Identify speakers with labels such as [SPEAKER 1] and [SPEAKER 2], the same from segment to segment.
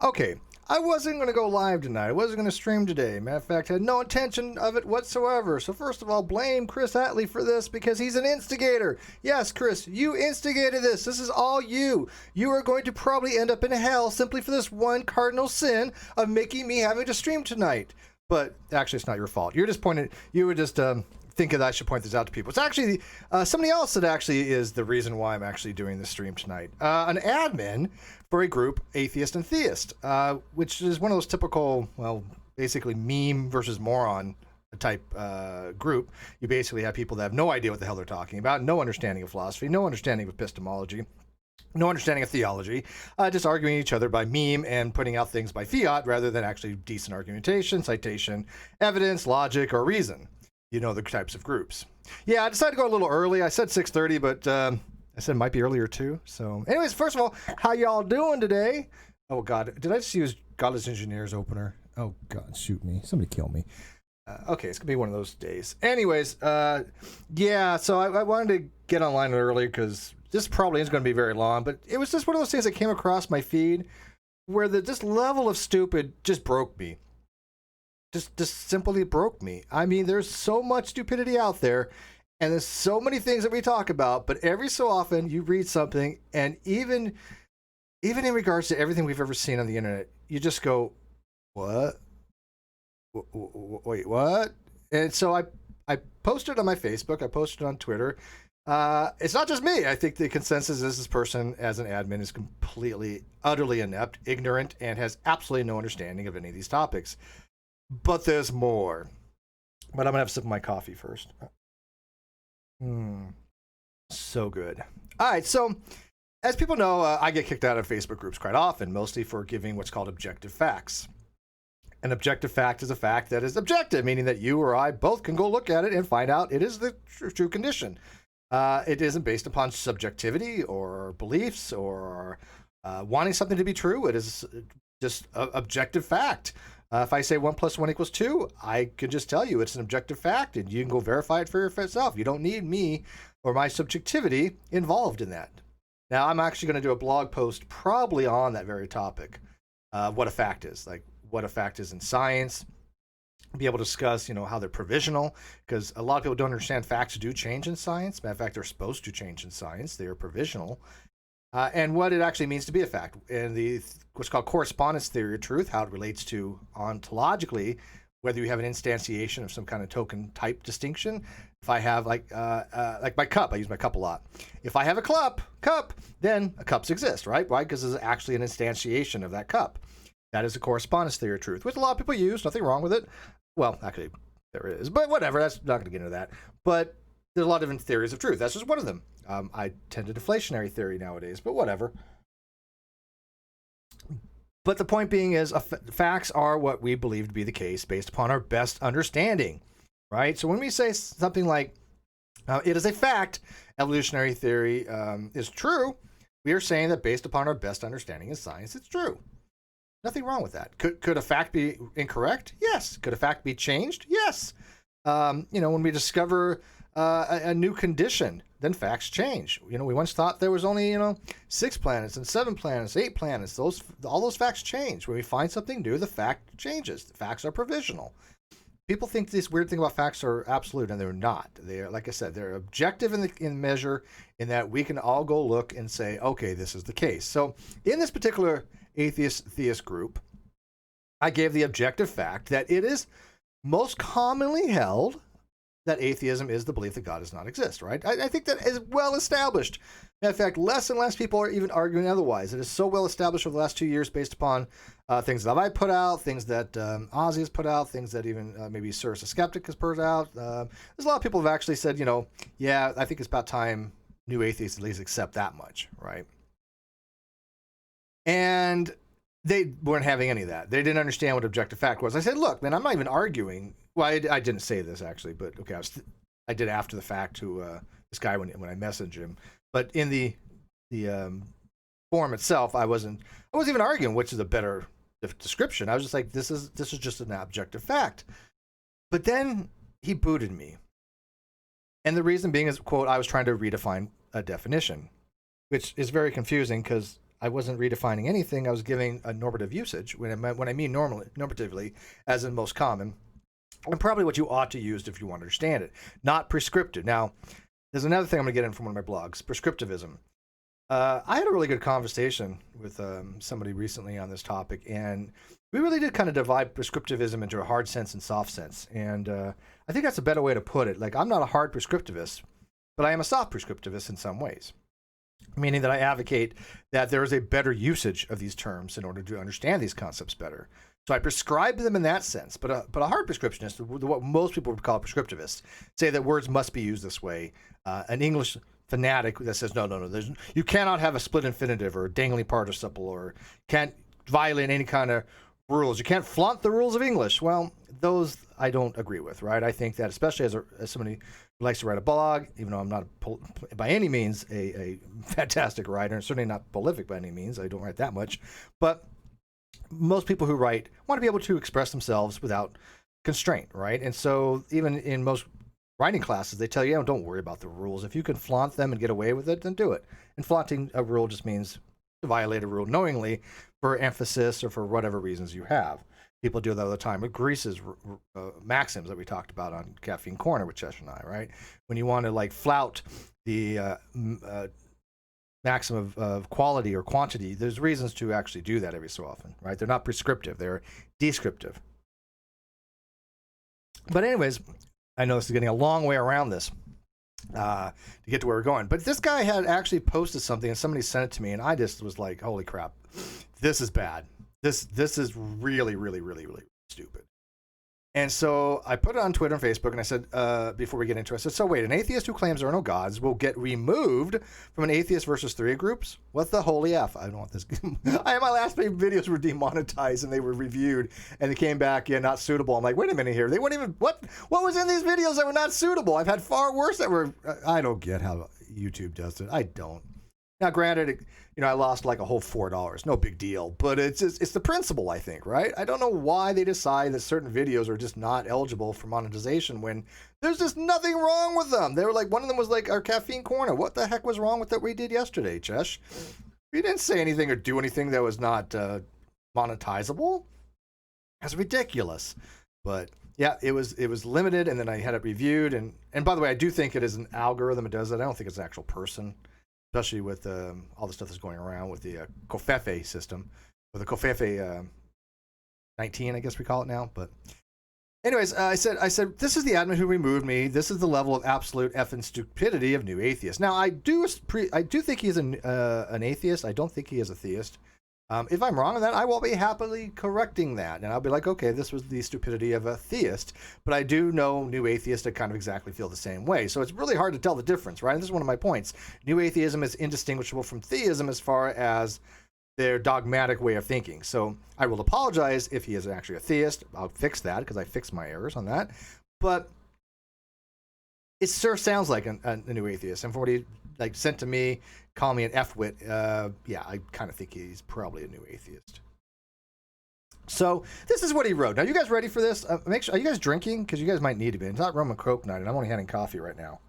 [SPEAKER 1] Okay, I wasn't going to go live tonight. I wasn't going to stream today. Matter of fact, I had no intention of it whatsoever. So first of all, blame Chris Attlee for this because he's an instigator. Yes, Chris, you instigated this. This is all you. You are going to probably end up in hell simply for this one cardinal sin of making me having to stream tonight. But actually, it's not your fault. You're just pointing. You were just thinking that I should point this out to people. It's actually somebody else that actually is the reason why I'm actually doing this stream tonight. An admin for a group, Atheist and Theist, which is one of those typical, well, basically meme versus moron type group. You basically have people that have no idea what the hell they're talking about, no understanding of philosophy, no understanding of epistemology, no understanding of theology, just arguing each other by meme and putting out things by fiat rather than actually decent argumentation, citation, evidence, logic, or reason. You know the types of groups. Yeah, I decided to go a little early. I said 6:30, but I said it might be earlier too. So anyways, first of all, how y'all doing today? Oh God, did I just use Godless Engineer's opener? Oh God, shoot me. Somebody kill me. Okay, it's gonna be one of those days. Anyways, yeah, so I wanted to get online early because this probably is going to be very long, but it was just one of those things that came across my feed where this level of stupid just broke me. Just simply broke me. I mean, there's so much stupidity out there, and there's so many things that we talk about, but every so often you read something, and even in regards to everything we've ever seen on the internet, you just go, what? Wait, what? And so I posted on my Facebook, I posted on Twitter. It's not just me. I think the consensus is this person as an admin is completely, utterly inept, ignorant, and has absolutely no understanding of any of these topics. But there's more. But I'm going to have a sip of my coffee first. So good. All right, so as people know, I get kicked out of Facebook groups quite often, mostly for giving what's called objective facts. An objective fact is a fact that is objective, meaning that you or I both can go look at it and find out it is the true condition. It isn't based upon subjectivity or beliefs or wanting something to be true. It is just an objective fact. If I say 1 + 1 = 2, I can just tell you it's an objective fact, and you can go verify it for yourself. You don't need me or my subjectivity involved in that. Now, I'm actually going to do a blog post probably on that very topic, what a fact is, like what a fact is in science, be able to discuss, how they're provisional, because a lot of people don't understand facts do change in science. Matter of fact, they're supposed to change in science. They are provisional. And what it actually means to be a fact. And what's called correspondence theory of truth, how it relates to ontologically, whether you have an instantiation of some kind of token type distinction. If I have like my cup, I use my cup a lot. If I have a cup, then cups exist, right? Why? Because there's actually an instantiation of that cup. That is a correspondence theory of truth, which a lot of people use. Nothing wrong with it. Well, actually, there is, but whatever. That's not going to get into that. But there's a lot of different theories of truth. That's just one of them. I tend to deflationary theory nowadays, but whatever. But the point being is, facts are what we believe to be the case based upon our best understanding, right? So when we say something like, it is a fact, evolutionary theory is true, we are saying that based upon our best understanding in science, it's true. Nothing wrong with that. Could a fact be incorrect? Yes. Could a fact be changed? Yes. When we discover a new condition, then facts change. We once thought there was only 6 planets and 7 planets, 8 planets. All those facts change. When we find something new, the fact changes. The facts are provisional. People think this weird thing about facts are absolute, and they're not. They are, like I said, they're objective in measure, in that we can all go look and say, okay, this is the case. So in this particular atheist-theist group, I gave the objective fact that it is most commonly held that atheism is the belief that God does not exist, right? I think that is well established. In fact, less and less people are even arguing otherwise. It is so well established over the last 2 years based upon things that I put out, things that Ozzy has put out, things that even maybe Cyrus the Skeptic has put out. There's a lot of people who have actually said, yeah, I think it's about time new atheists at least accept that much, right? And they weren't having any of that. They didn't understand what objective fact was. I said, look, man, I'm not even arguing. Well, I didn't say this actually, but okay, I did after the fact to this guy when I messaged him. But in the forum itself, I wasn't even arguing which is a better description. I was just like, this is just an objective fact. But then he booted me, and the reason being is, quote, I was trying to redefine a definition, which is very confusing because I wasn't redefining anything. I was giving a normative usage when I mean normatively, as in most common, and probably what you ought to use if you want to understand it, not prescriptive. Now, there's another thing I'm going to get in from one of my blogs, prescriptivism. I had a really good conversation with somebody recently on this topic, and we really did kind of divide prescriptivism into a hard sense and soft sense. And I think that's a better way to put it. Like, I'm not a hard prescriptivist, but I am a soft prescriptivist in some ways, meaning that I advocate that there is a better usage of these terms in order to understand these concepts better. So I prescribe them in that sense, but a hard prescriptionist, what most people would call prescriptivists, say that words must be used this way. An English fanatic that says, no, you cannot have a split infinitive or a dangling participle, or can't violate any kind of rules. You can't flaunt the rules of English. Well, those I don't agree with, right? I think that, especially as somebody who likes to write a blog, even though I'm not by any means a fantastic writer, and certainly not prolific by any means, I don't write that much, but most people who write want to be able to express themselves without constraint, right? And so even in most writing classes, they tell you, oh, don't worry about the rules. If you can flaunt them and get away with it, then do it. And flaunting a rule just means to violate a rule knowingly for emphasis or for whatever reasons you have. People do that all the time with Greece's maxims that we talked about on Caffeine Corner with Chesh and I, right? When you want to like flout the maxim of quality or quantity, there's reasons to actually do that every so often, right? They're not prescriptive, they're descriptive. But anyways, I know this is getting a long way around this to get to where we're going. But this guy had actually posted something and somebody sent it to me, and I just was like, holy crap, this is bad. This is really, really, really, really stupid. And so I put it on Twitter and Facebook, and I said, before we get into it, I said, so wait, an atheist who claims there are no gods will get removed from an atheist versus theory groups? What the holy F? I don't want this. My last few videos were demonetized, and they were reviewed, and they came back, yeah, not suitable. I'm like, wait a minute here. They weren't even, what was in these videos that were not suitable? I've had far worse that were, I don't get how YouTube does it. I don't. Now, granted, I lost like a whole $4. No big deal. But it's the principle, I think, right? I don't know why they decide that certain videos are just not eligible for monetization when there's just nothing wrong with them. They were like, one of them was like our Caffeine Corner. What the heck was wrong with that we did yesterday, Chesh? We didn't say anything or do anything that was not monetizable. That's ridiculous. But yeah, it was limited, and then I had it reviewed. And by the way, I do think it is an algorithm that does it. I don't think it's an actual person, especially with all the stuff that's going around with the Covfefe system, or the Covfefe 19, I guess we call it now. But anyways, I said, this is the admin who removed me. This is the level of absolute effing stupidity of new atheists. Now, I do think he is an atheist. I don't think he is a theist. If I'm wrong on that, I will be happily correcting that. And I'll be like, okay, this was the stupidity of a theist. But I do know new atheists that kind of exactly feel the same way. So it's really hard to tell the difference, right? And this is one of my points. New atheism is indistinguishable from theism as far as their dogmatic way of thinking. So I will apologize if he is actually a theist. I'll fix that because I fixed my errors on that. But it sure sounds like a new atheist. And from what he sent to me, call me an F-wit, yeah, I kind of think he's probably a new atheist. So this is what he wrote. Now, you guys ready for this? Make sure, are you guys drinking? Because you guys might need to be. It's not rum and coke night, and I'm only having coffee right now.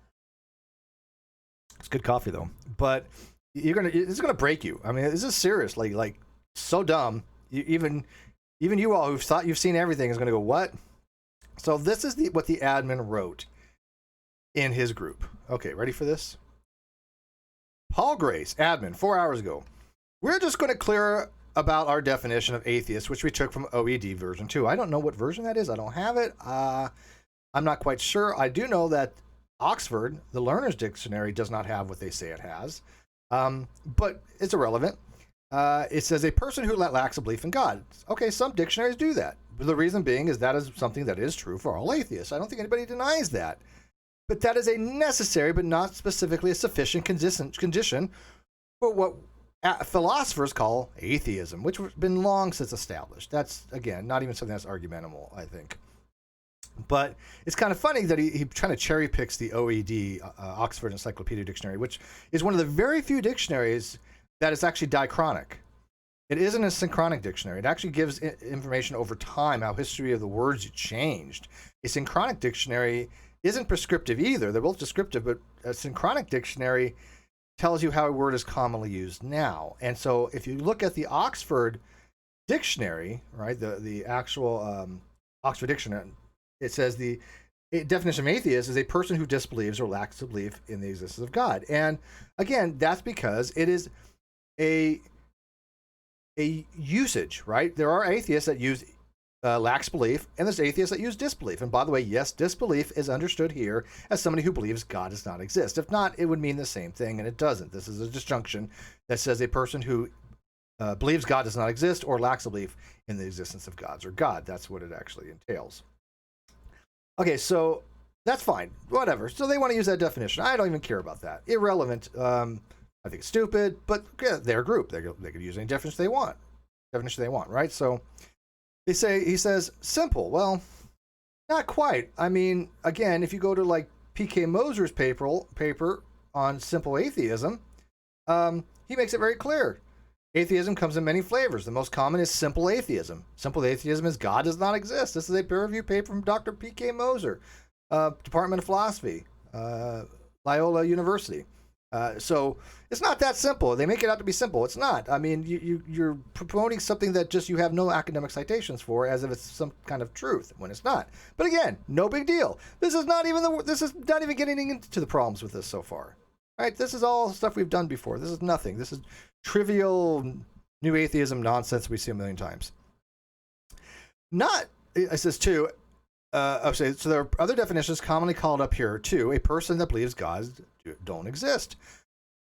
[SPEAKER 1] It's good coffee though, but it's gonna break you. I mean, this is serious. Like so dumb. Even you all who've thought you've seen everything is gonna go, what? So this is what the admin wrote in his group. Okay, ready for this? Paul Grace, admin, 4 hours ago. We're just going to clear about our definition of atheist, which we took from OED version 2. I don't know what version that is. I don't have it. I'm not quite sure. I do know that Oxford, the Learner's Dictionary, does not have what they say it has. But it's irrelevant. It says a person who lacks a belief in God. Okay, some dictionaries do that. But the reason being is that is something that is true for all atheists. I don't think anybody denies that. But that is a necessary but not specifically a sufficient condition for what philosophers call atheism, which has been long since established. That's, again, not even something that's argumentable, I think. But it's kind of funny that he kind of cherry picks the OED, Oxford Encyclopedia Dictionary, which is one of the very few dictionaries that is actually diachronic. It isn't a synchronic dictionary. It actually gives information over time, how history of the words changed. A synchronic dictionary isn't prescriptive either. They're both descriptive, but a synchronic dictionary tells you how a word is commonly used now. And so if you look at the Oxford Dictionary, right, the actual Oxford Dictionary, it says the definition of atheist is a person who disbelieves or lacks a belief in the existence of God. And again, that's because it is a usage, right? There are atheists that use lacks belief, and there's atheists that use disbelief. And by the way, yes, disbelief is understood here as somebody who believes God does not exist. If not, it would mean the same thing, and it doesn't. This is a disjunction that says a person who believes God does not exist or lacks a belief in the existence of gods or God. That's what it actually entails. Okay, so that's fine. Whatever. So they want to use that definition. I don't even care about that. Irrelevant. I think it's stupid, but yeah, their group. They could use any definition they want. Right? So he says simple. Well, not quite. I mean, again, if you go to like P.K. Moser's paper on simple atheism, he makes it very clear. Atheism comes in many flavors. The most common is simple atheism. Simple atheism is God does not exist. This is a peer-reviewed paper from Dr. P.K. Moser, Department of Philosophy, Loyola University. So it's not that simple. They make it out to be simple. It's not. I mean, you're promoting something that just you have no academic citations for, as if it's some kind of truth when it's not. But again, no big deal. This is not even getting into the problems with this so far. Right? This is all stuff we've done before. This is nothing. This is trivial new atheism nonsense we see a million times. It says too. So there are other definitions commonly called up here too. A person that believes gods don't exist.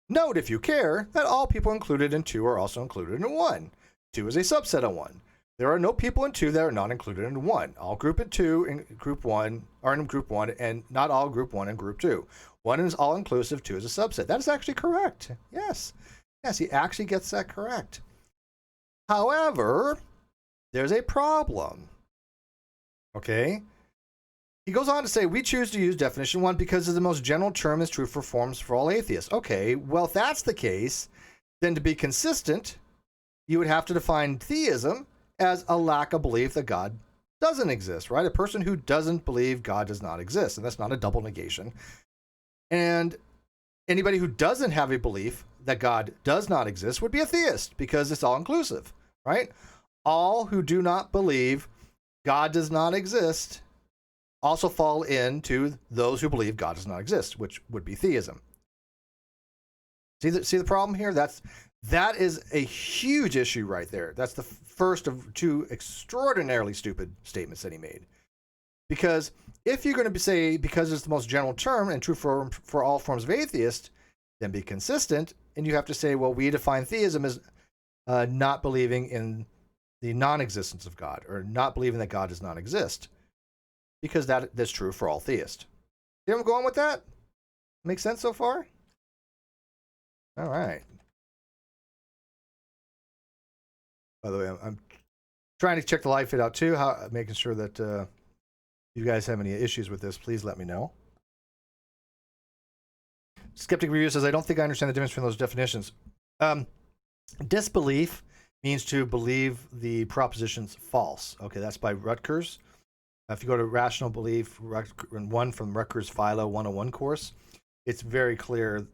[SPEAKER 1] Note, if you care, that all people included in 2 are also included in 1. 2 is a subset of 1. There are no people in 2 that are not included in 1. All group in 2 and group 1 are in group 1, and not all group 1 and group 2. 1 is all inclusive, 2 is a subset. That is actually correct. Yes, he actually gets that correct. However, there's a problem. Okay? He goes on to say, we choose to use definition 1 because the most general term is true for forms for all atheists. Okay, well, if that's the case, then to be consistent, you would have to define theism as a lack of belief that God doesn't exist, right? A person who doesn't believe God does not exist, and that's not a double negation. And anybody who doesn't have a belief that God does not exist would be a theist, because it's all inclusive, right? All who do not believe God does not exist also fall into those who believe God does not exist, which would be theism. See the problem here? That is a huge issue right there. That's the first of 2 extraordinarily stupid statements that he made. Because if you're going to say, because it's the most general term and true for all forms of atheist, then be consistent, and you have to say, well, we define theism as not believing in the non-existence of God, or not believing that God does not exist, because that's true for all theists. See where I'm going with that? Make sense so far? All right. By the way, I'm trying to check the live feed out too, making sure that if you guys have any issues with this, please let me know. Skeptic Review says, I don't think I understand the difference between those definitions. Disbelief means to believe the proposition's false. Okay, that's by Rutgers. If you go to Rational Belief 1 from Rutgers Philo 101 course, it's very clear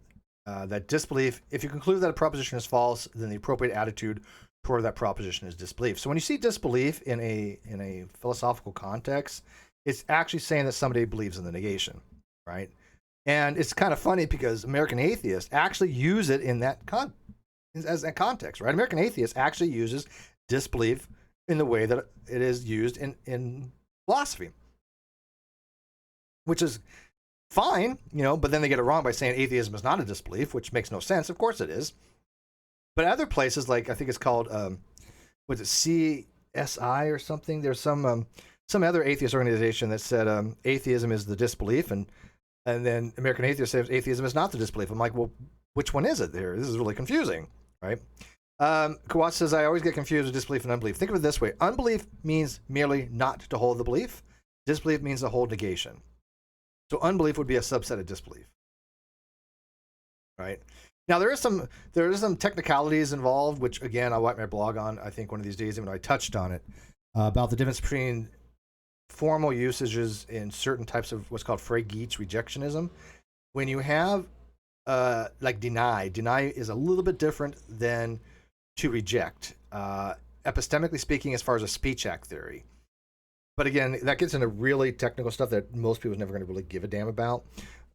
[SPEAKER 1] that disbelief, if you conclude that a proposition is false, then the appropriate attitude toward that proposition is disbelief. So when you see disbelief in a philosophical context, it's actually saying that somebody believes in the negation, right? And it's kind of funny because American Atheists actually use it in that as a context, right? American Atheist actually uses disbelief in the way that it is used in philosophy, which is fine, but then they get it wrong by saying atheism is not a disbelief, which makes no sense. Of course it is. But other places, like I think it's called, was it CSI or something? There's some other atheist organization that said atheism is the disbelief, and then American Atheist says atheism is not the disbelief. I'm like, well, which one is it there? This is really confusing, right? Kawats says, I always get confused with disbelief and unbelief. Think of it this way. Unbelief means merely not to hold the belief. Disbelief means to hold negation. So unbelief would be a subset of disbelief, right? Now, there is some technicalities involved, which, again, I'll write my blog on, I think, one of these days, even though I touched on it, about the difference between formal usages in certain types of what's called Frege-Geertz rejectionism. When you have like deny. Deny is a little bit different than to reject. Epistemically speaking, as far as a speech act theory. But again, that gets into really technical stuff that most people are never going to really give a damn about.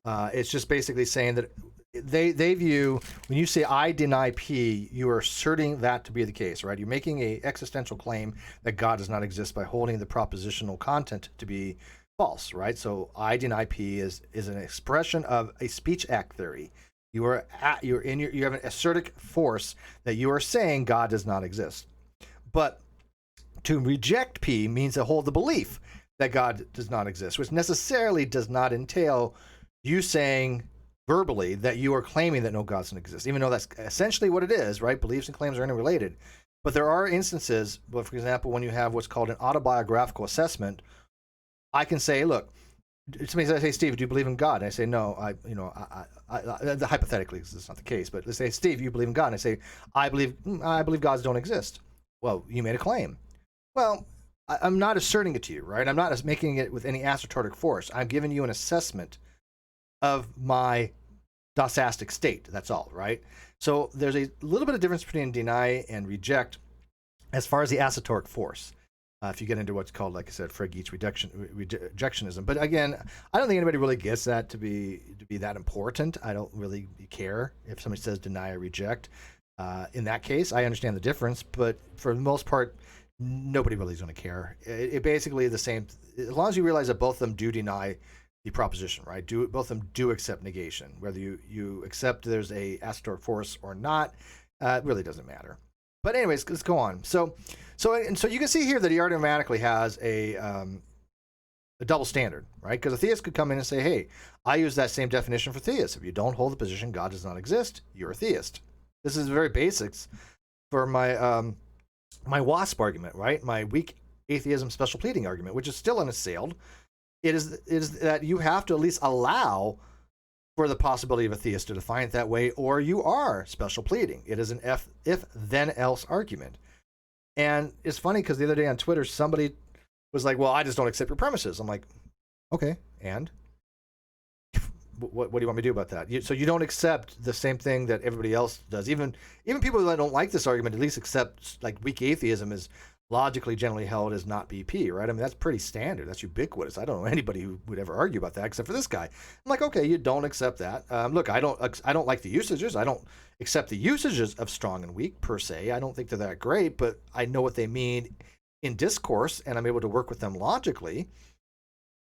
[SPEAKER 1] It's just basically saying that they view, when you say I deny P, you are asserting that to be the case, right? You're making a existential claim that God does not exist by holding the propositional content to be false, right? So I deny P is an expression of a speech act theory. You have an assertive force that you are saying God does not exist. But to reject P means to hold the belief that God does not exist, which necessarily does not entail you saying verbally that you are claiming that no God doesn't exist, even though that's essentially what it is, right? Beliefs and claims are interrelated. But there are instances, for example, when you have what's called an autobiographical assessment, I can say, look, somebody says, hey, Steve, do you believe in God? And I say, no, hypothetically, this is not the case, but let's say, Steve, you believe in God. And I say, I believe gods don't exist. Well, you made a claim. Well, I'm not asserting it to you, right? I'm not making it with any assertoric force. I'm giving you an assessment of my dosastic state. That's all, right? So there's a little bit of difference between deny and reject as far as the assertoric force. If you get into what's called, like I said, Frege's rejectionism. But again, I don't think anybody really gets that to be that important. I don't really care if somebody says deny or reject. In that case, I understand the difference, but for the most part, nobody really is going to care. It basically is the same, as long as you realize that both of them do deny the proposition, right? Both of them do accept negation. Whether you accept there's a assertoric force or not, it really doesn't matter. But anyways, let's go on. So you can see here that he automatically has a double standard, right? Because a theist could come in and say, hey, I use that same definition for theists. If you don't hold the position God does not exist, you're a theist. This is very basics for my my WASP argument, right? My weak atheism special pleading argument, which is still unassailed. It is that you have to at least allow for the possibility of a theist to define it that way, or you are special pleading. It is an if then else argument. And it's funny because the other day on Twitter, somebody was like, well, I just don't accept your premises. I'm like, okay, and what do you want me to do about that? So you don't accept the same thing that everybody else does. Even people that don't like this argument at least accept, like, weak atheism is logically generally held as not BP, right? I mean, that's pretty standard. That's ubiquitous. I don't know anybody who would ever argue about that except for this guy. I'm like, okay, you don't accept that. Look, I don't like the usages. I don't accept the usages of strong and weak per se. I don't think they're that great, but I know what they mean in discourse, and I'm able to work with them logically.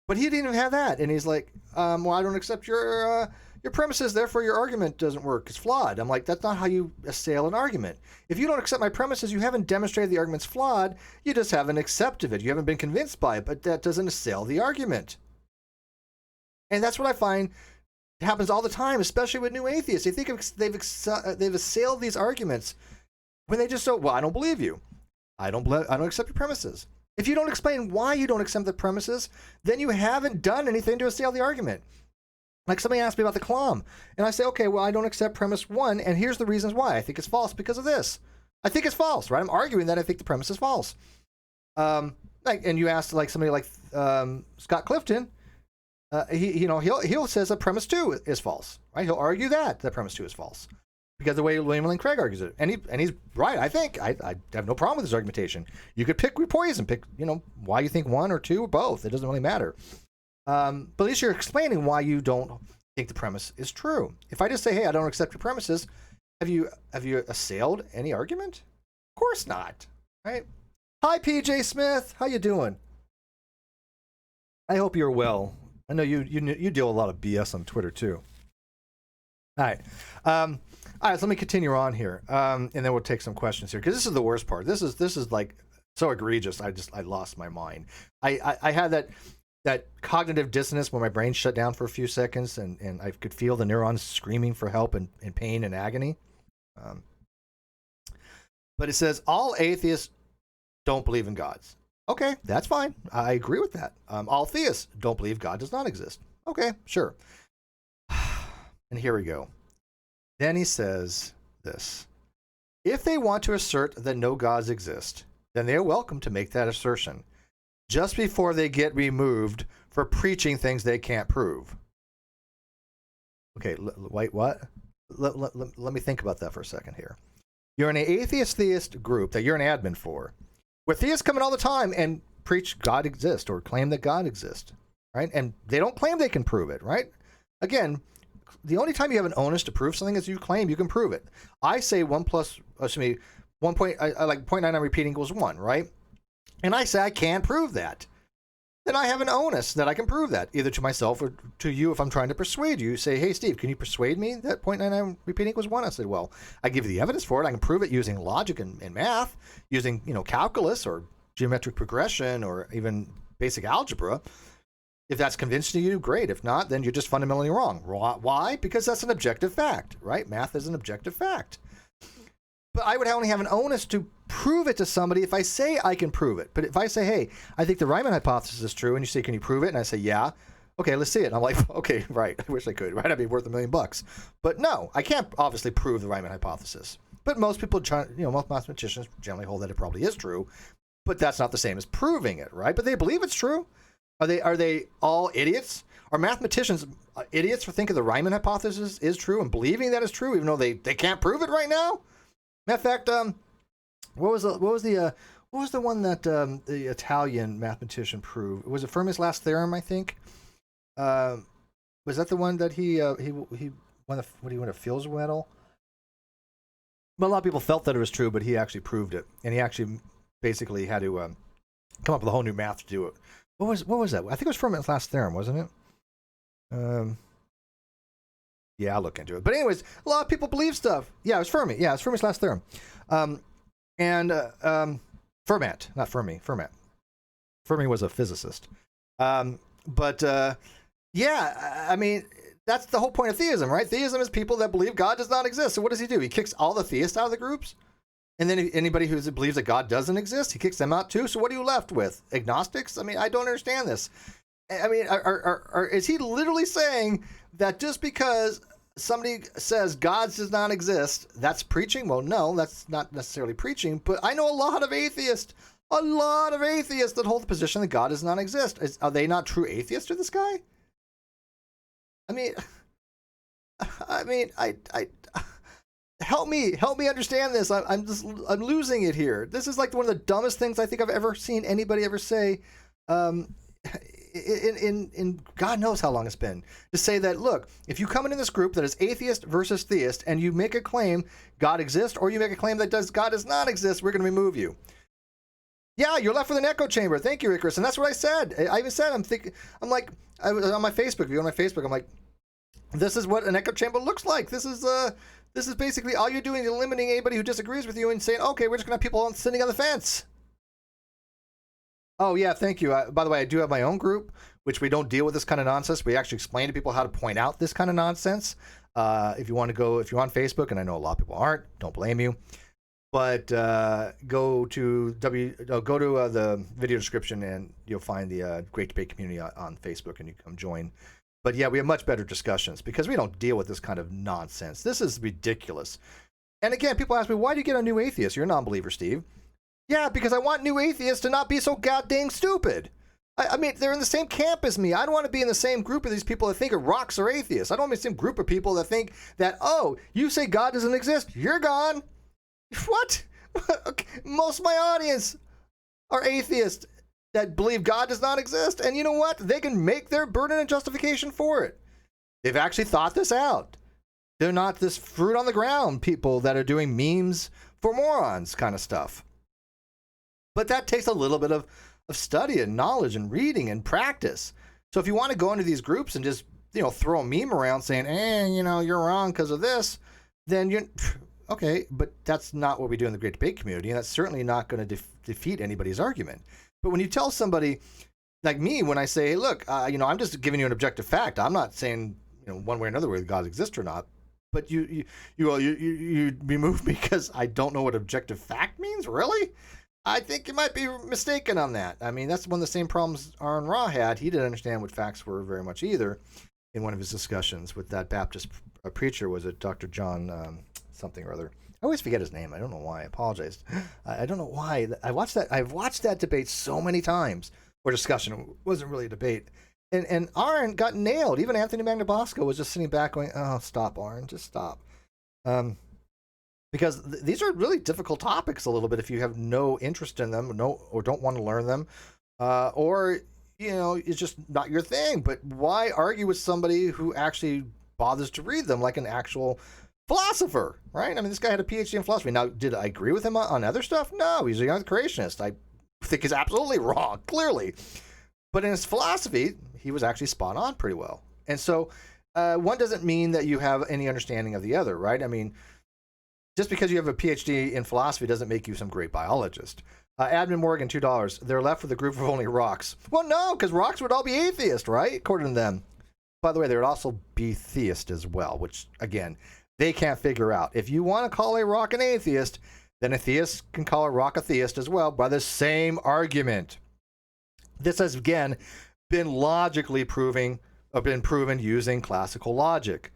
[SPEAKER 1] But he didn't even have that, and he's like, well, I don't accept your premises, therefore your argument doesn't work. It's flawed. I'm like, that's not how you assail an argument. If you don't accept my premises, you haven't demonstrated the argument's flawed. You just haven't accepted it. You haven't been convinced by it, but that doesn't assail the argument. And that's what I find happens all the time, especially with new atheists. They think they've assailed these arguments when they just say, well, I don't believe you. I don't accept your premises. If you don't explain why you don't accept the premises, then you haven't done anything to assail the argument. Like somebody asked me about the Kalam, and I say, okay, well, I don't accept premise 1, and here's the reasons why. I think it's false because of this. I think it's false, right? I'm arguing that I think the premise is false. And you ask like somebody like Scott Clifton, he'll says that premise 2 is false, right? He'll argue that premise 2 is false because the way William Lane Craig argues it, and he's right. I think I have no problem with his argumentation. You could pick poison, pick why you think 1 or 2 or both. It doesn't really matter. But at least you're explaining why you don't think the premise is true. If I just say, hey, I don't accept your premises, have you assailed any argument? Of course not, right? Hi, PJ Smith. How you doing? I hope you're well. I know you deal with a lot of BS on Twitter too. All right. All right, so let me continue on here, and then we'll take some questions here, because this is the worst part. This is like so egregious. I lost my mind. I had that cognitive dissonance where my brain shut down for a few seconds, and I could feel the neurons screaming for help and pain and agony. But it says all atheists don't believe in gods. Okay, that's fine. I agree with that. All theists don't believe God does not exist. Okay, sure. And here we go. Then he says this. If they want to assert that no gods exist, then they are welcome to make that assertion, just before they get removed for preaching things they can't prove. Okay, wait, what? Let me think about that for a second here. You're in an atheist theist group that you're an admin for, where theists come in all the time and preach God exists or claim that God exists, right? And they don't claim they can prove it, right? Again, the only time you have an onus to prove something is you claim you can prove it. I say 1 plus, excuse me, 1 point, I like 0.99 repeating equals 1, right? And I say I can't prove that. Then I have an onus that I can prove that, either to myself or to you if I'm trying to persuade you. You say, hey, Steve, can you persuade me that 0.99 repeating equals 1? I said, well, I give you the evidence for it. I can prove it using logic and math, using, calculus or geometric progression or even basic algebra. If that's convincing you, great. If not, then you're just fundamentally wrong. Why? Because that's an objective fact, right? Math is an objective fact. But I would only have an onus to prove it to somebody if I say I can prove it. But if I say, hey, I think the Riemann hypothesis is true, and you say, can you prove it? And I say, yeah. Okay, let's see it. And I'm like, okay, right. I wish I could, right? I'd be worth $1 million. But no, I can't obviously prove the Riemann hypothesis. But most people, most mathematicians generally hold that it probably is true. But that's not the same as proving it, right? But they believe it's true. Are they all idiots? Are mathematicians idiots for thinking the Riemann hypothesis is true and believing that it's true, even though they can't prove it right now? Matter of fact, what was the one that the Italian mathematician proved? Was it Fermi's last theorem? I think. Was that the one that he won a Fields Medal? But a lot of people felt that it was true, but he actually proved it, and he actually basically had to come up with a whole new math to do it. What was that? I think it was Fermi's last theorem, wasn't it? Yeah, I'll look into it. But anyways, a lot of people believe stuff. Yeah, it was Fermi. Yeah, it's Fermi's last theorem. Fermat, not Fermi. Fermat. Fermi was a physicist. Yeah, I mean, that's the whole point of theism, right? Theism is people that believe God does not exist. So what does he do? He kicks all the theists out of the groups? And then anybody who believes that God doesn't exist, he kicks them out too? So what are you left with? Agnostics? I mean, I don't understand this. I mean, is he literally saying that just because somebody says God does not exist, that's preaching? Well, no, that's not necessarily preaching. But I know a lot of atheists that hold the position that God does not exist. Are they not true atheists to this guy? I mean, help me understand this. I'm losing it here. This is like one of the dumbest things I think I've ever seen anybody ever say. In God knows how long it's been, to say that, look, if you come into this group that is atheist versus theist and you make a claim God exists, or you make a claim that God does not exist, we're going to remove you. Yeah, you're left with an echo chamber. Thank you, Icarus. And that's what I said. I even said, I'm like, I was on my Facebook, I'm like, this is what an echo chamber looks like. This is basically all you're doing is eliminating anybody who disagrees with you and saying, okay, we're just going to have people sitting on the fence. Oh, yeah, thank you. By the way, I do have my own group, which we don't deal with this kind of nonsense. We actually explain to people how to point out this kind of nonsense. If you're on Facebook, and I know a lot of people aren't, don't blame you. But go to the video description, and you'll find the Great Debate Community on Facebook, and you can come join. But yeah, we have much better discussions because we don't deal with this kind of nonsense. This is ridiculous. And again, people ask me, why do you get a new atheist? You're a non-believer, Steve. Yeah, because I want new atheists to not be so goddamn stupid. I mean, they're in the same camp as me. I don't want to be in the same group of these people that think rocks are atheists. I don't want to be in the same group of people that think that, oh, you say God doesn't exist, you're gone. What? Most of my audience are atheists that believe God does not exist. And you know what? They can make their burden and justification for it. They've actually thought this out. They're not this fruit on the ground people that are doing memes for morons kind of stuff. But that takes a little bit of study and knowledge and reading and practice. So if you want to go into these groups and just, throw a meme around saying, you're wrong because of this, then you're, okay, but that's not what we do in the Great Debate Community, and that's certainly not going to defeat anybody's argument. But when you tell somebody like me, when I say, hey, look, I'm just giving you an objective fact. I'm not saying, one way or another whether God exists or not. But you remove me because I don't know what objective fact means? Really? I think you might be mistaken on that. I mean, that's one of the same problems Aaron Ra had. He didn't understand what facts were very much either in one of his discussions with that Baptist preacher. Was it Dr. John something or other? I always forget his name. I don't know why. I apologize. I don't know why. I've watched that debate so many times, or discussion. It wasn't really a debate. And Arendt got nailed. Even Anthony Magnabosco was just sitting back going, oh, stop, Arendt, just stop. Because these are really difficult topics a little bit if you have no interest in them, or don't want to learn them, or, it's just not your thing. But why argue with somebody who actually bothers to read them like an actual philosopher, right? I mean, this guy had a PhD in philosophy. Now, did I agree with him on other stuff? No, he's a young creationist. I think he's absolutely wrong, clearly. But in his philosophy, he was actually spot on pretty well. And so one doesn't mean that you have any understanding of the other, right? I mean, just because you have a PhD in philosophy doesn't make you some great biologist. Admin Morgan, $2. They're left with a group of only rocks. Well, no, because rocks would all be atheist, right? According to them. By the way, there would also be theist as well, which, again, they can't figure out. If you want to call a rock an atheist, then a theist can call a rock a theist as well by the same argument. This has, again, been proven using classical logic.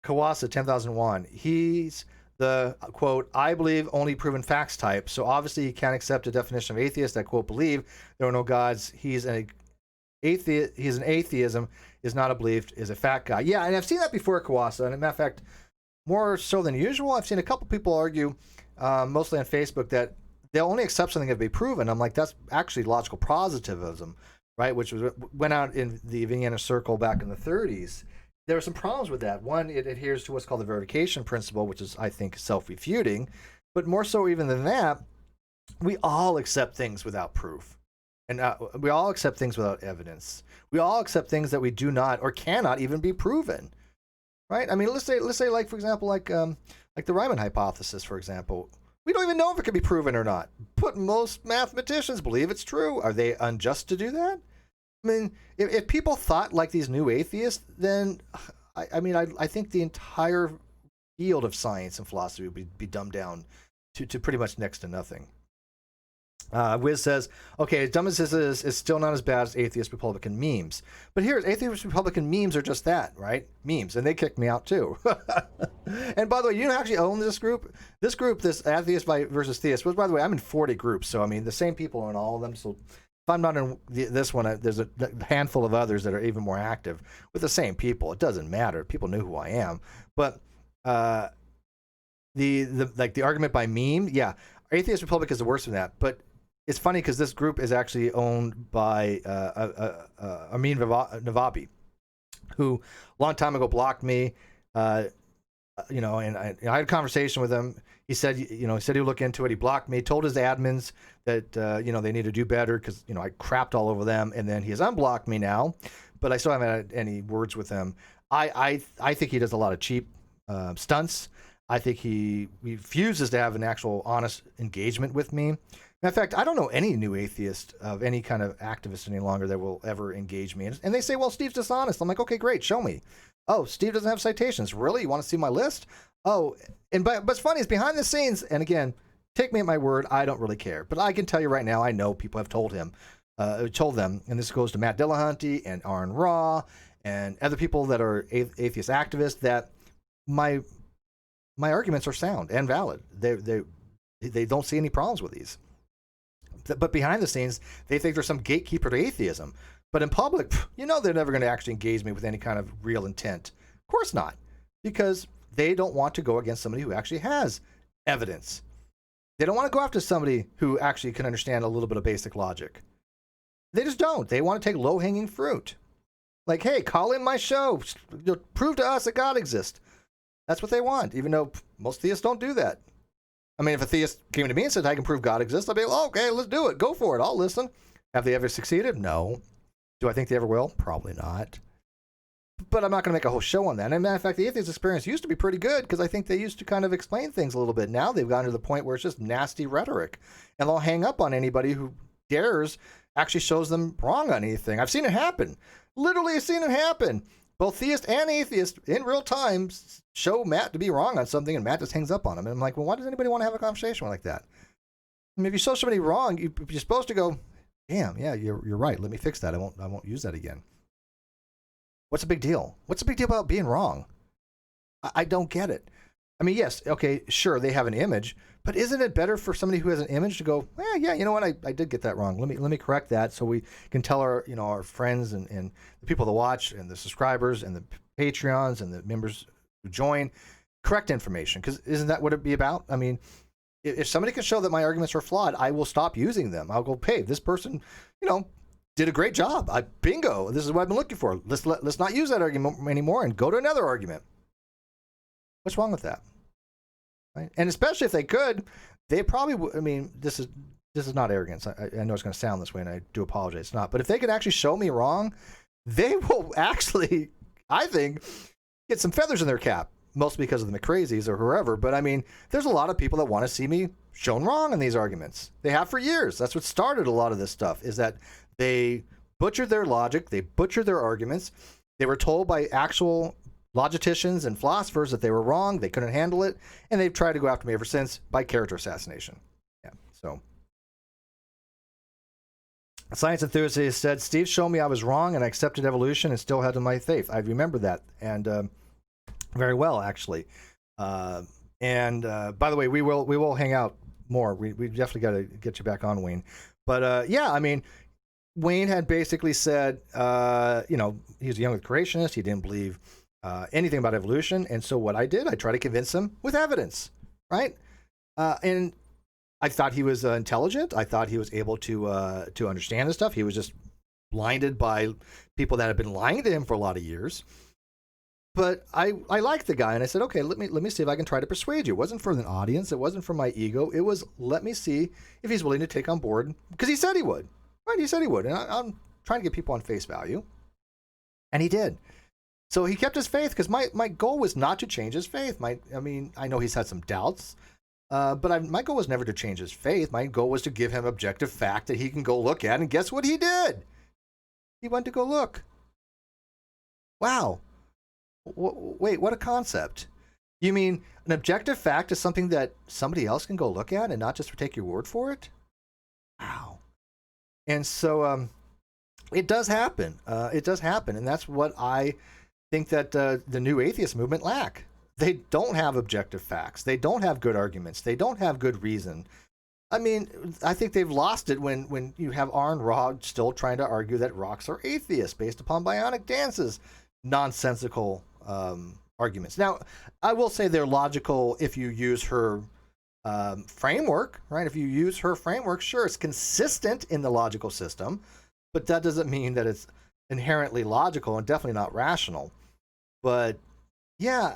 [SPEAKER 1] Kawasa, 10,001. He's the, quote, I believe only proven facts type, so obviously he can't accept a definition of atheist that, quote, believe there are no gods. He's an atheism is not a belief, is a fact guy. Yeah, and I've seen that before, Kawasa, and as a matter of fact, more so than usual. I've seen a couple people argue, mostly on Facebook, that they'll only accept something that be proven. I'm like, that's actually logical positivism, right? Which went out in the Vienna Circle back in the 30s. There are some problems with that. One, it adheres to what's called the verification principle, which is, I think, self-refuting. But more so even than that, we all accept things without proof. And we all accept things without evidence. We all accept things that we do not or cannot even be proven, right? I mean, let's say, like, for example, like the Riemann hypothesis, for example. We don't even know if it can be proven or not. But most mathematicians believe it's true. Are they unjust to do that? I mean, if people thought like these new atheists, then I think the entire field of science and philosophy would be dumbed down to pretty much next to nothing. Wiz says, okay, as dumb as this is still not as bad as atheist Republican memes. But here's atheist Republican memes are just that, right? Memes, and they kicked me out too. And by the way, you don't actually own this group. This Atheist versus Theist, which, by the way, I'm in 40 groups, so I mean the same people are in all of them. So if I'm not in this one, there's a handful of others that are even more active with the same people. It doesn't matter. People knew who I am. But the argument by meme, yeah, Atheist Republic is the worst than that. But it's funny because this group is actually owned by Amin Navabi, who a long time ago blocked me. And I had a conversation with him. He said, he said he'd look into it. He blocked me, told his admins that, they need to do better because, I crapped all over them. And then he has unblocked me now, but I still haven't had any words with him. I think he does a lot of cheap stunts. I think he refuses to have an actual honest engagement with me. In fact, I don't know any new atheist of any kind of activist any longer that will ever engage me. And they say, well, Steve's dishonest. I'm like, okay, great, show me. Oh, Steve doesn't have citations. Really? You want to see my list? Oh, but what's funny is behind the scenes, and again, take me at my word, I don't really care. But I can tell you right now, I know people have told them, and this goes to Matt Dillahunty and Aaron Raw and other people that are atheist activists, that my arguments are sound and valid. They don't see any problems with these. But behind the scenes, they think there's some gatekeeper to atheism. But in public, they're never going to actually engage me with any kind of real intent. Of course not, because they don't want to go against somebody who actually has evidence. They don't want to go after somebody who actually can understand a little bit of basic logic. They just don't. They want to take low-hanging fruit. Like, hey, call in my show. Prove to us that God exists. That's what they want, even though most theists don't do that. I mean, if a theist came to me and said, I can prove God exists, I'd be like, okay, let's do it. Go for it. I'll listen. Have they ever succeeded? No. Do I think they ever will? Probably not. But I'm not going to make a whole show on that. And as a matter of fact, the atheist experience used to be pretty good because I think they used to kind of explain things a little bit. Now they've gotten to the point where it's just nasty rhetoric. And they'll hang up on anybody who dares actually shows them wrong on anything. I've seen it happen. Literally, I've seen it happen. Both theist and atheist in real time show Matt to be wrong on something, and Matt just hangs up on him. And I'm like, well, why does anybody want to have a conversation like that? I mean, if you show somebody wrong, you're supposed to go, damn, yeah, you're right. Let me fix that. I won't use that again. What's the big deal? What's the big deal about being wrong? I don't get it. I mean, yes, okay, sure, they have an image, but isn't it better for somebody who has an image to go, yeah, you know what, I did get that wrong. Let me correct that so we can tell our, our friends and the people that watch and the subscribers and the Patreons and the members who join correct information, because isn't that what it'd be about? I mean, if somebody can show that my arguments are flawed, I will stop using them. I'll go, hey, this person, did a great job. Bingo, this is what I've been looking for. Let's not use that argument anymore and go to another argument. What's wrong with that? Right? And especially if they could, they probably would. I mean, this is not arrogance. I know it's going to sound this way, and I do apologize. It's not. But if they could actually show me wrong, they will actually, I think, get some feathers in their cap, mostly because of the McCrazies or whoever. But I mean, there's a lot of people that want to see me shown wrong in these arguments. They have for years. That's what started a lot of this stuff, is that they butchered their logic. They butchered their arguments. They were told by actual logicians and philosophers that they were wrong, they couldn't handle it, and they've tried to go after me ever since by character assassination. Yeah, so. Science Enthusiast said, Steve showed me I was wrong and I accepted evolution and still had my faith. I remember that, and very well, actually. By the way, we will hang out more. We definitely got to get you back on, Wayne. But yeah, I mean, Wayne had basically said, he was a young creationist. He didn't believe anything about evolution. And so what I did, I tried to convince him with evidence, right? And I thought he was intelligent. I thought he was able to understand this stuff. He was just blinded by people that had been lying to him for a lot of years. But I liked the guy, and I said, okay, let me see if I can try to persuade you. It wasn't for an audience. It wasn't for my ego. It was, let me see if he's willing to take on board, because he said he would, right? He said he would. And I'm trying to get people on face value. And he did. So he kept his faith, because my goal was not to change his faith. I know he's had some doubts, but my goal was never to change his faith. My goal was to give him objective fact that he can go look at, and guess what he did? He went to go look. Wow. Wait, what a concept. You mean an objective fact is something that somebody else can go look at and not just take your word for it? Wow. And so it does happen. It does happen, and that's what I think that the new atheist movement lack. They don't have objective facts. They don't have good arguments. They don't have good reason. I mean, I think they've lost it when you have Arn Rod still trying to argue that rocks are atheists based upon bionic dances. Nonsensical arguments. Now, I will say they're logical if you use her framework, right? If you use her framework, sure, it's consistent in the logical system, but that doesn't mean that it's inherently logical and definitely not rational. But yeah,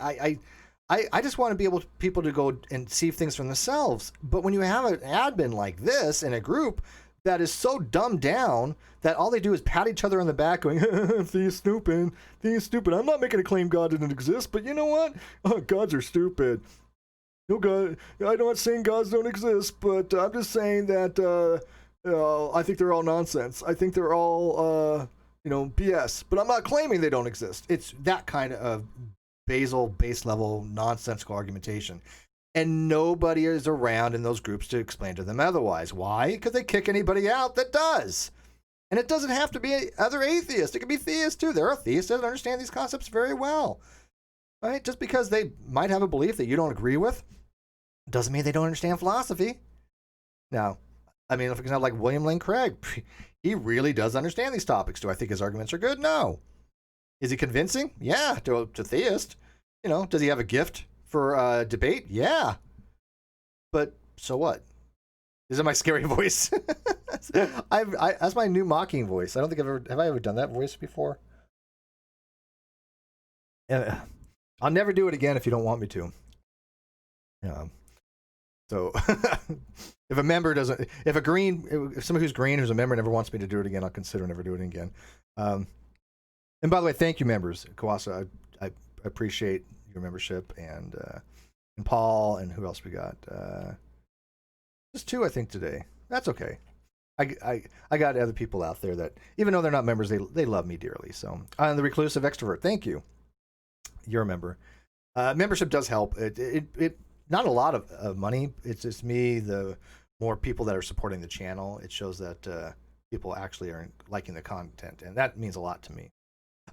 [SPEAKER 1] I just want to be able people to go and see things for themselves. But when you have an admin like this in a group that is so dumbed down that all they do is pat each other on the back going, Theist stupid, Theist stupid. I'm not making a claim God didn't exist, but you know what? Gods are stupid. No God, I'm not saying gods don't exist, but I'm just saying that I think they're all nonsense. I think they're all BS, but I'm not claiming they don't exist. It's that kind of base level nonsensical argumentation. And nobody is around in those groups to explain to them otherwise. Why? Because they kick anybody out that does. And it doesn't have to be other atheists. It could be theists too. There are theists that understand these concepts very well. Right? Just because they might have a belief that you don't agree with doesn't mean they don't understand philosophy. Now, I mean, for example, like William Lane Craig, he really does understand these topics. Do I think his arguments are good? No. Is he convincing? Yeah, to theist. Does he have a gift for debate? Yeah. But so what? Is it my scary voice? That's my new mocking voice. I don't think have I ever done that voice before? I'll never do it again if you don't want me to. Yeah. So if a member doesn't, if somebody who's green who's a member never wants me to do it again, I'll consider never doing it again. And by the way, thank you, members. Kawasa, I appreciate your membership, and Paul, and who else we got? Just two, I think, today. That's okay. I got other people out there that, even though they're not members, they love me dearly. So, the reclusive extrovert, thank you. You're a member. Membership does help. It not a lot of money. It's just me. The more people that are supporting the channel, it shows that people actually are liking the content, and that means a lot to me.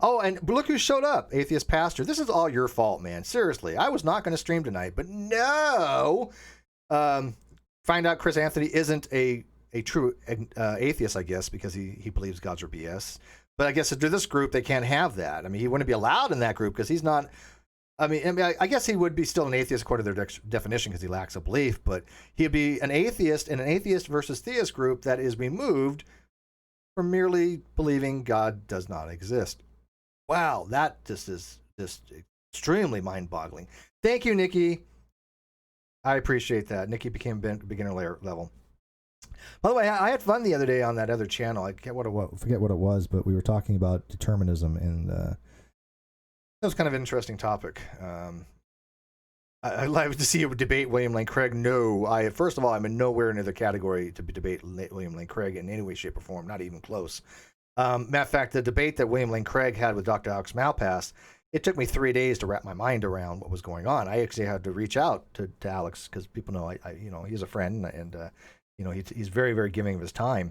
[SPEAKER 1] Oh, and look who showed up, Atheist Pastor. This is all your fault, man. Seriously, I was not going to stream tonight, but no. Find out Chris Anthony isn't a true atheist, I guess, because he believes gods are BS. But I guess to this group, they can't have that. I mean, he wouldn't be allowed in that group because he's not. I mean, I guess he would be still an atheist according to their definition because he lacks a belief, but he'd be an atheist in an atheist versus theist group that is removed from merely believing God does not exist. Wow, that just is just extremely mind-boggling. Thank you, Nikki. I appreciate that. Nikki became beginner level. By the way, I had fun the other day on that other channel. I forget what it was, but we were talking about determinism, and that was kind of an interesting topic. I'd like to see you debate William Lane Craig. No, first of all, I'm in nowhere near the category to debate William Lane Craig in any way, shape, or form. Not even close. Matter of fact, the debate that William Lane Craig had with Dr. Alex Malpass, it took me 3 days to wrap my mind around what was going on. I actually had to reach out to Alex because people know he's a friend, and he's very, very giving of his time.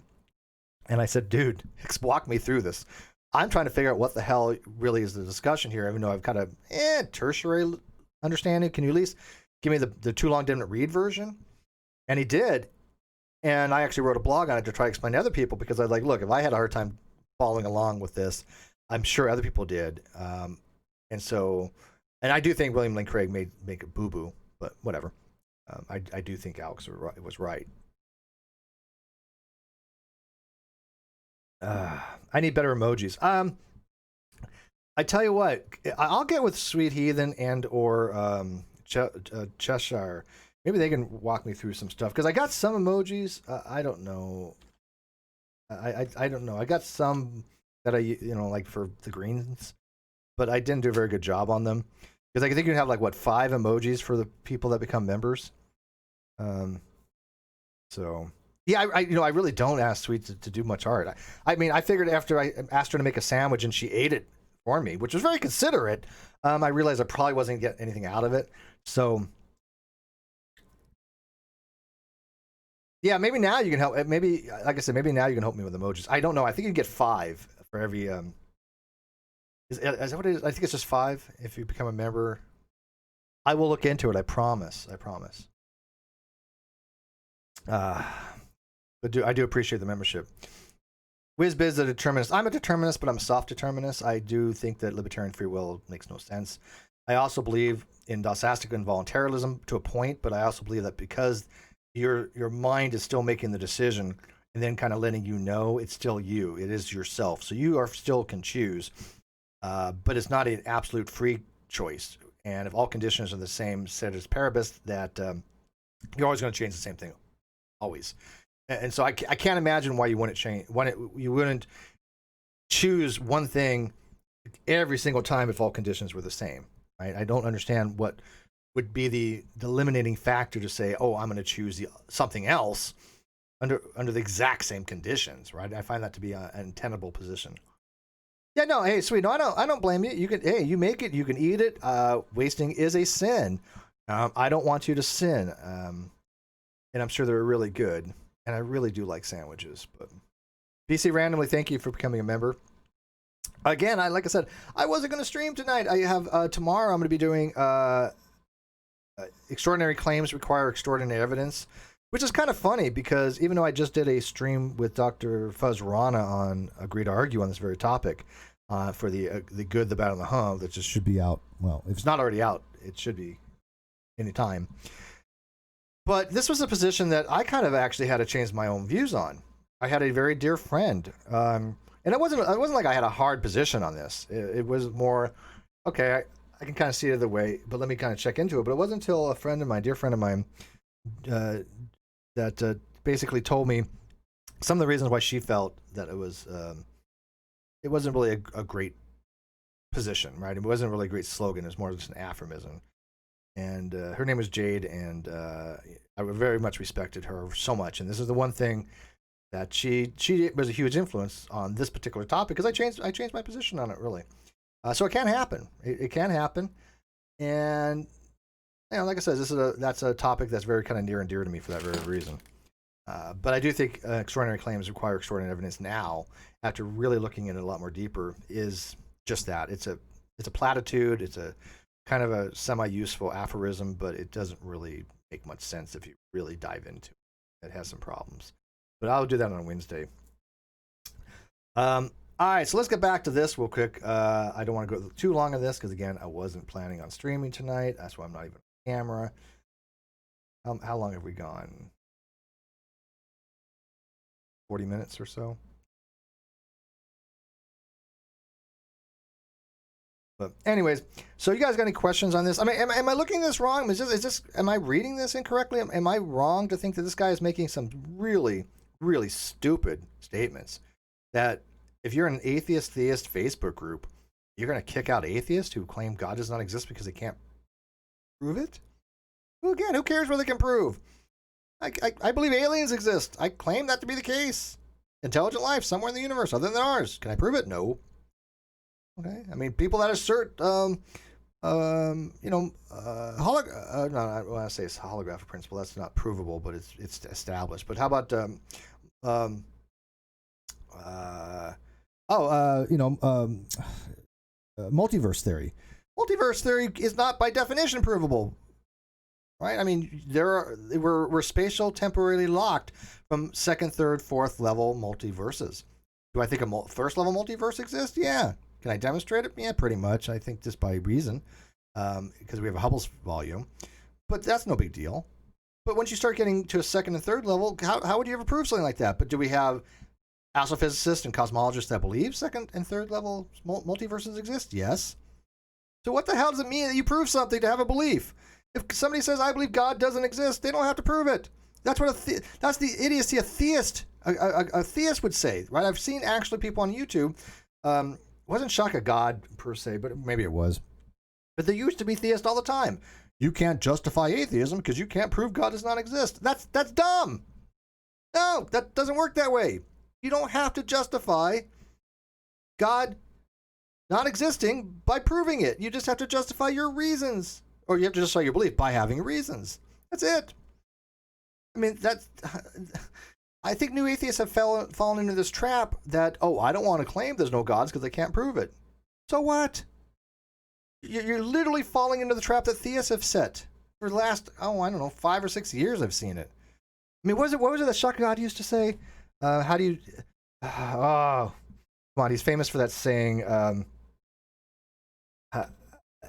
[SPEAKER 1] And I said, dude, walk me through this. I'm trying to figure out what the hell really is the discussion here, even though I've kind of tertiary understanding. Can you at least give me the too long didn't read version? And he did. And I actually wrote a blog on it to try to explain to other people because I was like, look, if I had a hard time following along with this, I'm sure other people did. And I do think William Lane Craig made make a boo-boo, but whatever. I do think Alex was right. I need better emojis. I tell you what, I'll get with Sweet Heathen and or Cheshire. Maybe they can walk me through some stuff because I got some emojis. I don't know. I don't know. I got some that I like for the greens, but I didn't do a very good job on them because I think you have 5 emojis for the people that become members. So yeah, I really don't ask Sweet to do much art. I mean, I figured after I asked her to make a sandwich and she ate it for me, which was very considerate. I realized I probably wasn't getting anything out of it. So yeah, maybe now you can help. Maybe, like I said, maybe now you can help me with emojis. I don't know. I think you can get 5 for every. Is that what it is? I think it's just 5 if you become a member. I will look into it. I promise. But I do appreciate the membership. WizBiz, a determinist. I'm a determinist, but I'm a soft determinist. I do think that libertarian free will makes no sense. I also believe in dosastic involuntarism to a point, but I also believe that because your mind is still making the decision and then kind of letting you know it's still you. It is yourself. So you still can choose, but it's not an absolute free choice. And if all conditions are the same, ceteris paribus, that you're always going to change the same thing. Always. And so I can't imagine why you wouldn't change. You wouldn't choose one thing every single time if all conditions were the same. Right? I don't understand what would be the eliminating factor to say, oh, I'm going to choose something else under the exact same conditions. Right? I find that to be an untenable position. Yeah, no, hey, Sweet, no, I don't blame you. You can, hey, you make it, you can eat it. Wasting is a sin. I don't want you to sin. And I'm sure they're really good. And I really do like sandwiches. But BC Randomly, thank you for becoming a member. Again, like I said, I wasn't going to stream tonight. I have tomorrow. I'm going to be doing extraordinary claims require extraordinary evidence, which is kind of funny because even though I just did a stream with Dr. Fuzz Rana on Agree to Argue on this very topic for the good, the bad, and the hum, that just should be out. Well, if it's not already out, it should be anytime. But this was a position that I kind of actually had to change my own views on. I had a very dear friend, and it wasn't like I had a hard position on this. It was more, okay, I can kind of see it the way, but let me kind of check into it. But it wasn't until a dear friend of mine, that basically told me some of the reasons why she felt that it wasn't really a great position, right? It wasn't really a great slogan. It was more just an aphorism. And her name was Jade, and I very much respected her so much. And this is the one thing that she was a huge influence on this particular topic because I changed my position on it, really. So it can happen. It can happen. And like I said, that's a topic that's very kind of near and dear to me for that very reason. But I do think extraordinary claims require extraordinary evidence now, after really looking at it a lot more deeper, is just that. It's a platitude. It's a kind of a semi-useful aphorism, but it doesn't really make much sense if you really dive into it. It has some problems. But I'll do that on Wednesday. All right, so let's get back to this real quick. I don't want to go too long on this because, again, I wasn't planning on streaming tonight. That's why I'm not even on camera. How long have we gone? 40 minutes or so? But anyways, so you guys got any questions on this? I mean, am I looking at this wrong? Am I reading this incorrectly? Am I wrong to think that this guy is making some really, really stupid statements? That if you're in an atheist theist Facebook group, you're going to kick out atheists who claim God does not exist because they can't prove it? Well, again, who cares what they can prove? I believe aliens exist. I claim that to be the case. Intelligent life somewhere in the universe other than ours. Can I prove it? No. Okay. I mean, people that assert, no, I want to say it's holographic principle. That's not provable, but it's established. But how about, multiverse theory. Multiverse theory is not by definition provable, right? I mean, we're spatial temporally locked from second, third, fourth level multiverses. Do I think a first level multiverse exists? Yeah. Can I demonstrate it? Yeah, pretty much. I think just by reason, because we have a Hubble's volume. But that's no big deal. But once you start getting to a second and third level, how would you ever prove something like that? But do we have astrophysicists and cosmologists that believe second and third level multiverses exist? Yes. So what the hell does it mean that you prove something to have a belief? If somebody says, I believe God doesn't exist, they don't have to prove it. That's what that's the idiocy a theist would say, right? I've seen actually people on YouTube, wasn't Shaka God per se, but maybe it was. But they used to be theists all the time. You can't justify atheism because you can't prove God does not exist. That's dumb. No, that doesn't work that way. You don't have to justify God not existing by proving it. You just have to justify your reasons. Or you have to justify your belief by having reasons. That's it. I mean, I think new atheists have fallen into this trap that, I don't want to claim there's no gods because they can't prove it. So what? You're literally falling into the trap that theists have set for the last, 5 or 6 years I've seen it. I mean, what was it that Shaka God used to say? How do you, come on, he's famous for that saying,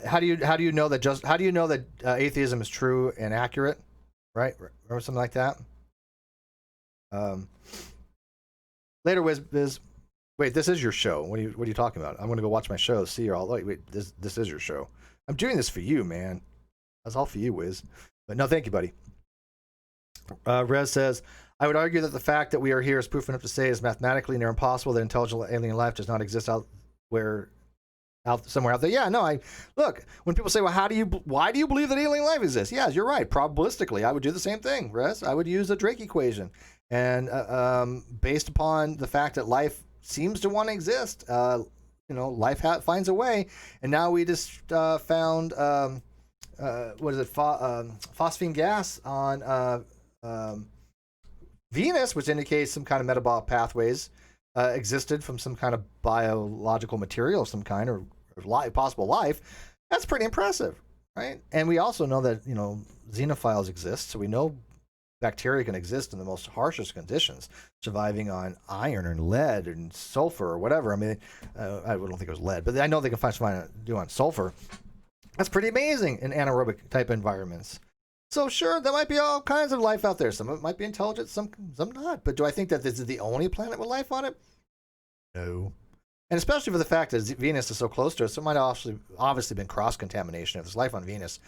[SPEAKER 1] how do you know that atheism is true and accurate, right? Or something like that. Later, Wiz, wait, this is your show. What are you talking about? I'm going to go watch my show. See you all. Wait, this is your show. I'm doing this for you, man. That's all for you, Wiz. But no, thank you, buddy. Rez says, I would argue that the fact that we are here is proof enough to say is mathematically near impossible that intelligent alien life does not exist somewhere out there. Yeah, no, look, when people say, well, why do you believe that alien life exists? Yeah, you're right. Probabilistically, I would do the same thing, Rez. I would use the Drake equation. And based upon the fact that life seems to want to exist, life finds a way. And now we just found, phosphine gas on Venus, which indicates some kind of metabolic pathways existed from some kind of biological material of some kind or possible life. That's pretty impressive, right? And we also know that, xenophiles exist, so we know bacteria can exist in the most harshest conditions, surviving on iron and lead and sulfur or whatever. I mean, I don't think it was lead, but I know they can find something to do on sulfur. That's pretty amazing in anaerobic type environments. So sure, there might be all kinds of life out there. Some of it might be intelligent, some not. But do I think that this is the only planet with life on it? No. And especially for the fact that Venus is so close to us, there might have obviously been cross-contamination. If there's life on Venus,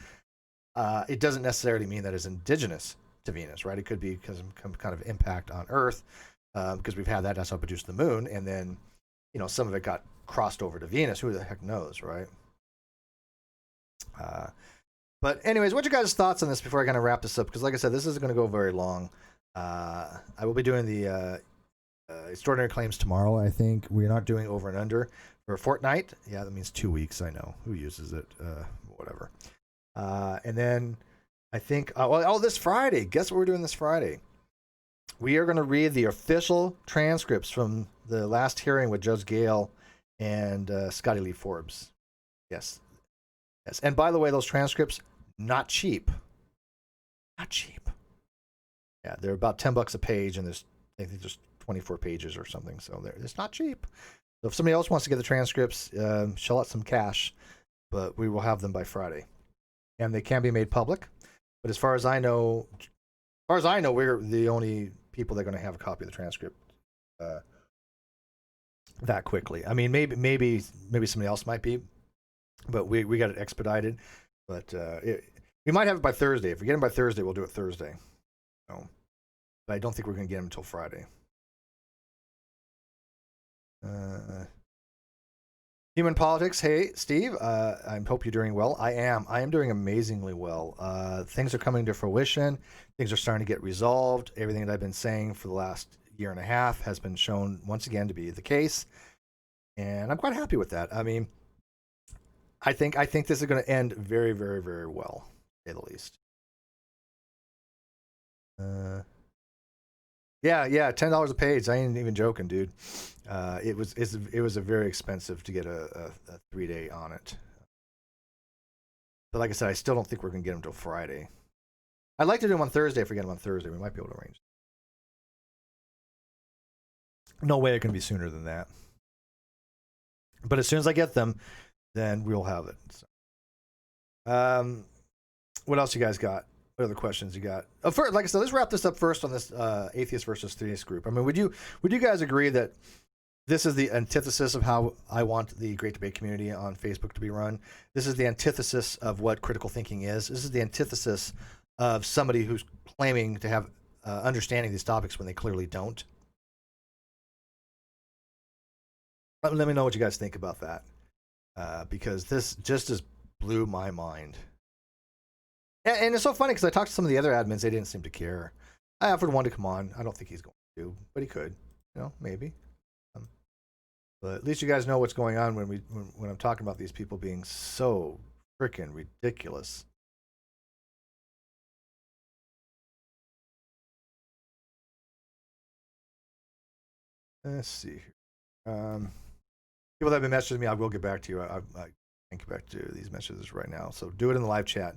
[SPEAKER 1] it doesn't necessarily mean that it's indigenous to Venus, right? It could be because of some kind of impact on Earth, because we've had that. That's how it produced the moon. And then, some of it got crossed over to Venus. Who the heck knows, right? But anyways, what are your guys' thoughts on this before I kind of wrap this up? Because like I said, this isn't going to go very long. I will be doing the extraordinary claims tomorrow, I think. We're not doing over and under for a fortnight. Yeah, that means 2 weeks. I know. Who uses it? Whatever. And then I think, this Friday. Guess what we're doing this Friday? We are going to read the official transcripts from the last hearing with Judge Gale and Scotty Lee Forbes. Yes. Yes. And by the way, those transcripts, not cheap. Not cheap. Yeah, they're about $10 a page, and I think there's 24 pages or something. So it's not cheap. So if somebody else wants to get the transcripts, shell out some cash, but we will have them by Friday, and they can be made public. But as far as I know, we're the only people that are going to have a copy of the transcript that quickly. I mean, maybe somebody else might be, but we got it expedited. But we might have it by Thursday. If we get them by Thursday, we'll do it Thursday. So, but I don't think we're going to get them until Friday. Human politics. Hey, Steve. I hope you're doing well. I am doing amazingly well. Things are coming to fruition. Things are starting to get resolved. Everything that I've been saying for the last year and a half has been shown once again to be the case, and I'm quite happy with that. I mean, I think this is going to end very, very, very well, to say the least. Yeah, $10 a page. I ain't even joking, dude. It was a very expensive to get a 3-day on it. But like I said, I still don't think we're gonna get them till Friday. I'd like to do them on Thursday. If we get them on Thursday, we might be able to arrange. No way it can be sooner than that. But as soon as I get them, then we'll have it. So. What else you guys got? What other questions you got? First, like I said, let's wrap this up first on this atheist versus theist group. I mean, would you guys agree that this is the antithesis of how I want the Great Debate community on Facebook to be run? This is the antithesis of what critical thinking is. This is the antithesis of somebody who's claiming to have understanding these topics when they clearly don't. Let me know what you guys think about that, because this just blew my mind. And it's so funny because I talked to some of the other admins, they didn't seem to care. I offered one to come on. I don't think he's going to, but he could, maybe. But at least you guys know what's going on when I'm talking about these people being so freaking ridiculous. Let's see here. People that have been messaging me, I will get back to you. I can't get back to these messages right now, so do it in the live chat.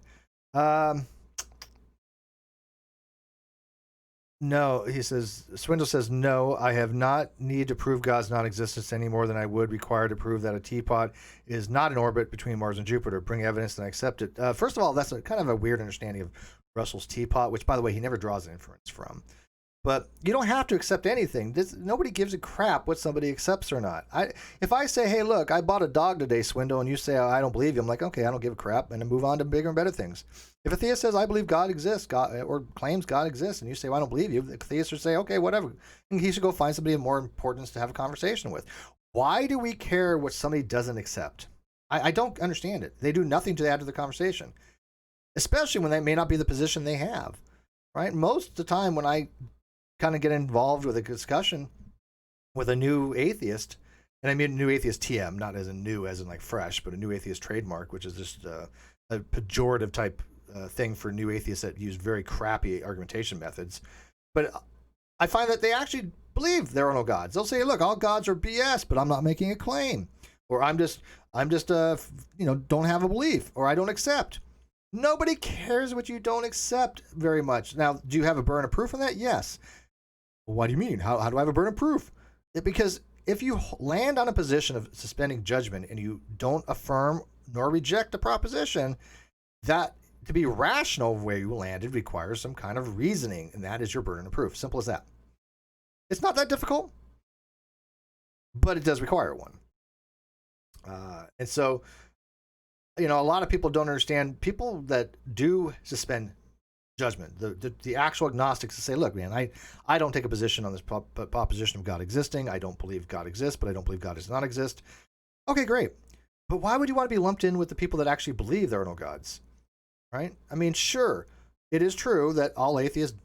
[SPEAKER 1] No, he says, Swindle says, no, I have not need to prove God's non-existence any more than I would require to prove that a teapot is not in orbit between Mars and Jupiter. Bring evidence and I accept it. First of all, that's kind of a weird understanding of Russell's teapot, which, by the way, he never draws an inference from. But you don't have to accept anything. Nobody gives a crap what somebody accepts or not. If I say, hey, look, I bought a dog today, Swindle, and you say, I don't believe you, I'm like, okay, I don't give a crap, and I move on to bigger and better things. If a theist says, I believe God exists, or claims God exists, and you say, well, I don't believe you, the theist would say, okay, whatever. And he should go find somebody of more importance to have a conversation with. Why do we care what somebody doesn't accept? I don't understand it. They do nothing to add to the conversation, especially when that may not be the position they have, right? Most of the time when I kind of get involved with a discussion with a new atheist, and I mean new atheist TM, not as in new as in like fresh, but a new atheist trademark, which is just a pejorative type thing for new atheists that use very crappy argumentation methods. But I find that they actually believe there are no gods. They'll say, look, all gods are BS, but I'm not making a claim, or I'm just don't have a belief, or I don't accept. Nobody cares what you don't accept very much. Now, do you have a burden of proof on that? Yes. Well, what do you mean? How do I have a burden of proof? Because if you land on a position of suspending judgment and you don't affirm nor reject a proposition, that to be rational where you landed requires some kind of reasoning, and that is your burden of proof. Simple as that. It's not that difficult, but it does require one. And so, a lot of people don't understand. People that do suspend judgment, the actual agnostics, to say, look, man, I don't take a position on this proposition of God existing. I don't believe God exists, but I don't believe God does not exist. Okay, great. But why would you want to be lumped in with the people that actually believe there are no gods? Right? I mean, sure, it is true that all atheists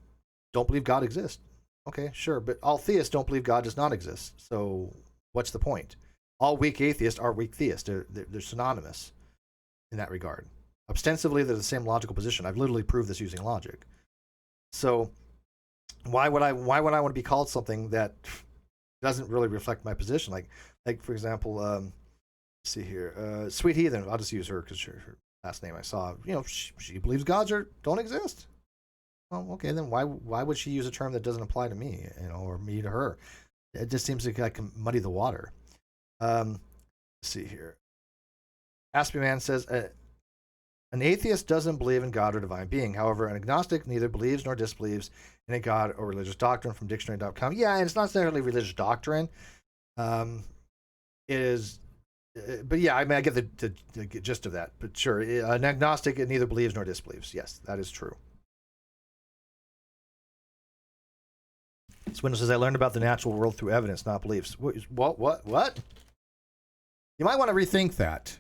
[SPEAKER 1] don't believe God exists. Okay, sure, but all theists don't believe God does not exist. So what's the point? All weak atheists are weak theists. They're synonymous in that regard. Ostensibly, they're the same logical position. I've literally proved this using logic. So why would I want to be called something that doesn't really reflect my position. Like for example, let's see here, Sweet Heathen. I'll just use her because her last name I saw. You know, she believes gods don't exist. Well, okay, then why would she use a term that doesn't apply to me, you know, or me to her? It just seems like I can muddy the water. Let's see here. Aspie Man says, an atheist doesn't believe in God or divine being. However, an agnostic neither believes nor disbelieves in a God or religious doctrine, from dictionary.com. Yeah, and it's not necessarily religious doctrine. It is, but yeah, I mean, I get the gist of that. But sure, an agnostic neither believes nor disbelieves. Yes, that is true. Swindle says, I learned about the natural world through evidence, not beliefs. What? You might want to rethink that,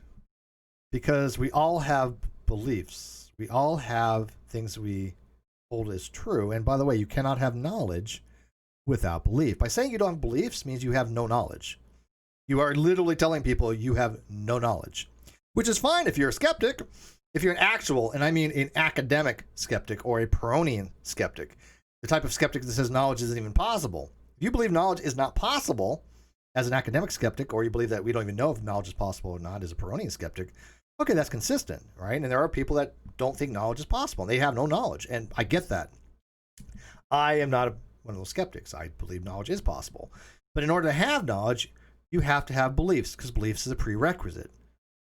[SPEAKER 1] because we all have beliefs. We all have things we hold as true. And by the way, you cannot have knowledge without belief. By saying you don't have beliefs means you have no knowledge. You are literally telling people you have no knowledge, which is fine if you're a skeptic. If you're an actual, and I mean an academic skeptic or a Pyrrhonian skeptic, the type of skeptic that says knowledge isn't even possible. If you believe knowledge is not possible as an academic skeptic, or you believe that we don't even know if knowledge is possible or not as a Pyrrhonian skeptic, okay, that's consistent, right? And there are people that don't think knowledge is possible, and they have no knowledge, and I get that. I am not one of those skeptics. I believe knowledge is possible. But in order to have knowledge, you have to have beliefs, because beliefs is a prerequisite.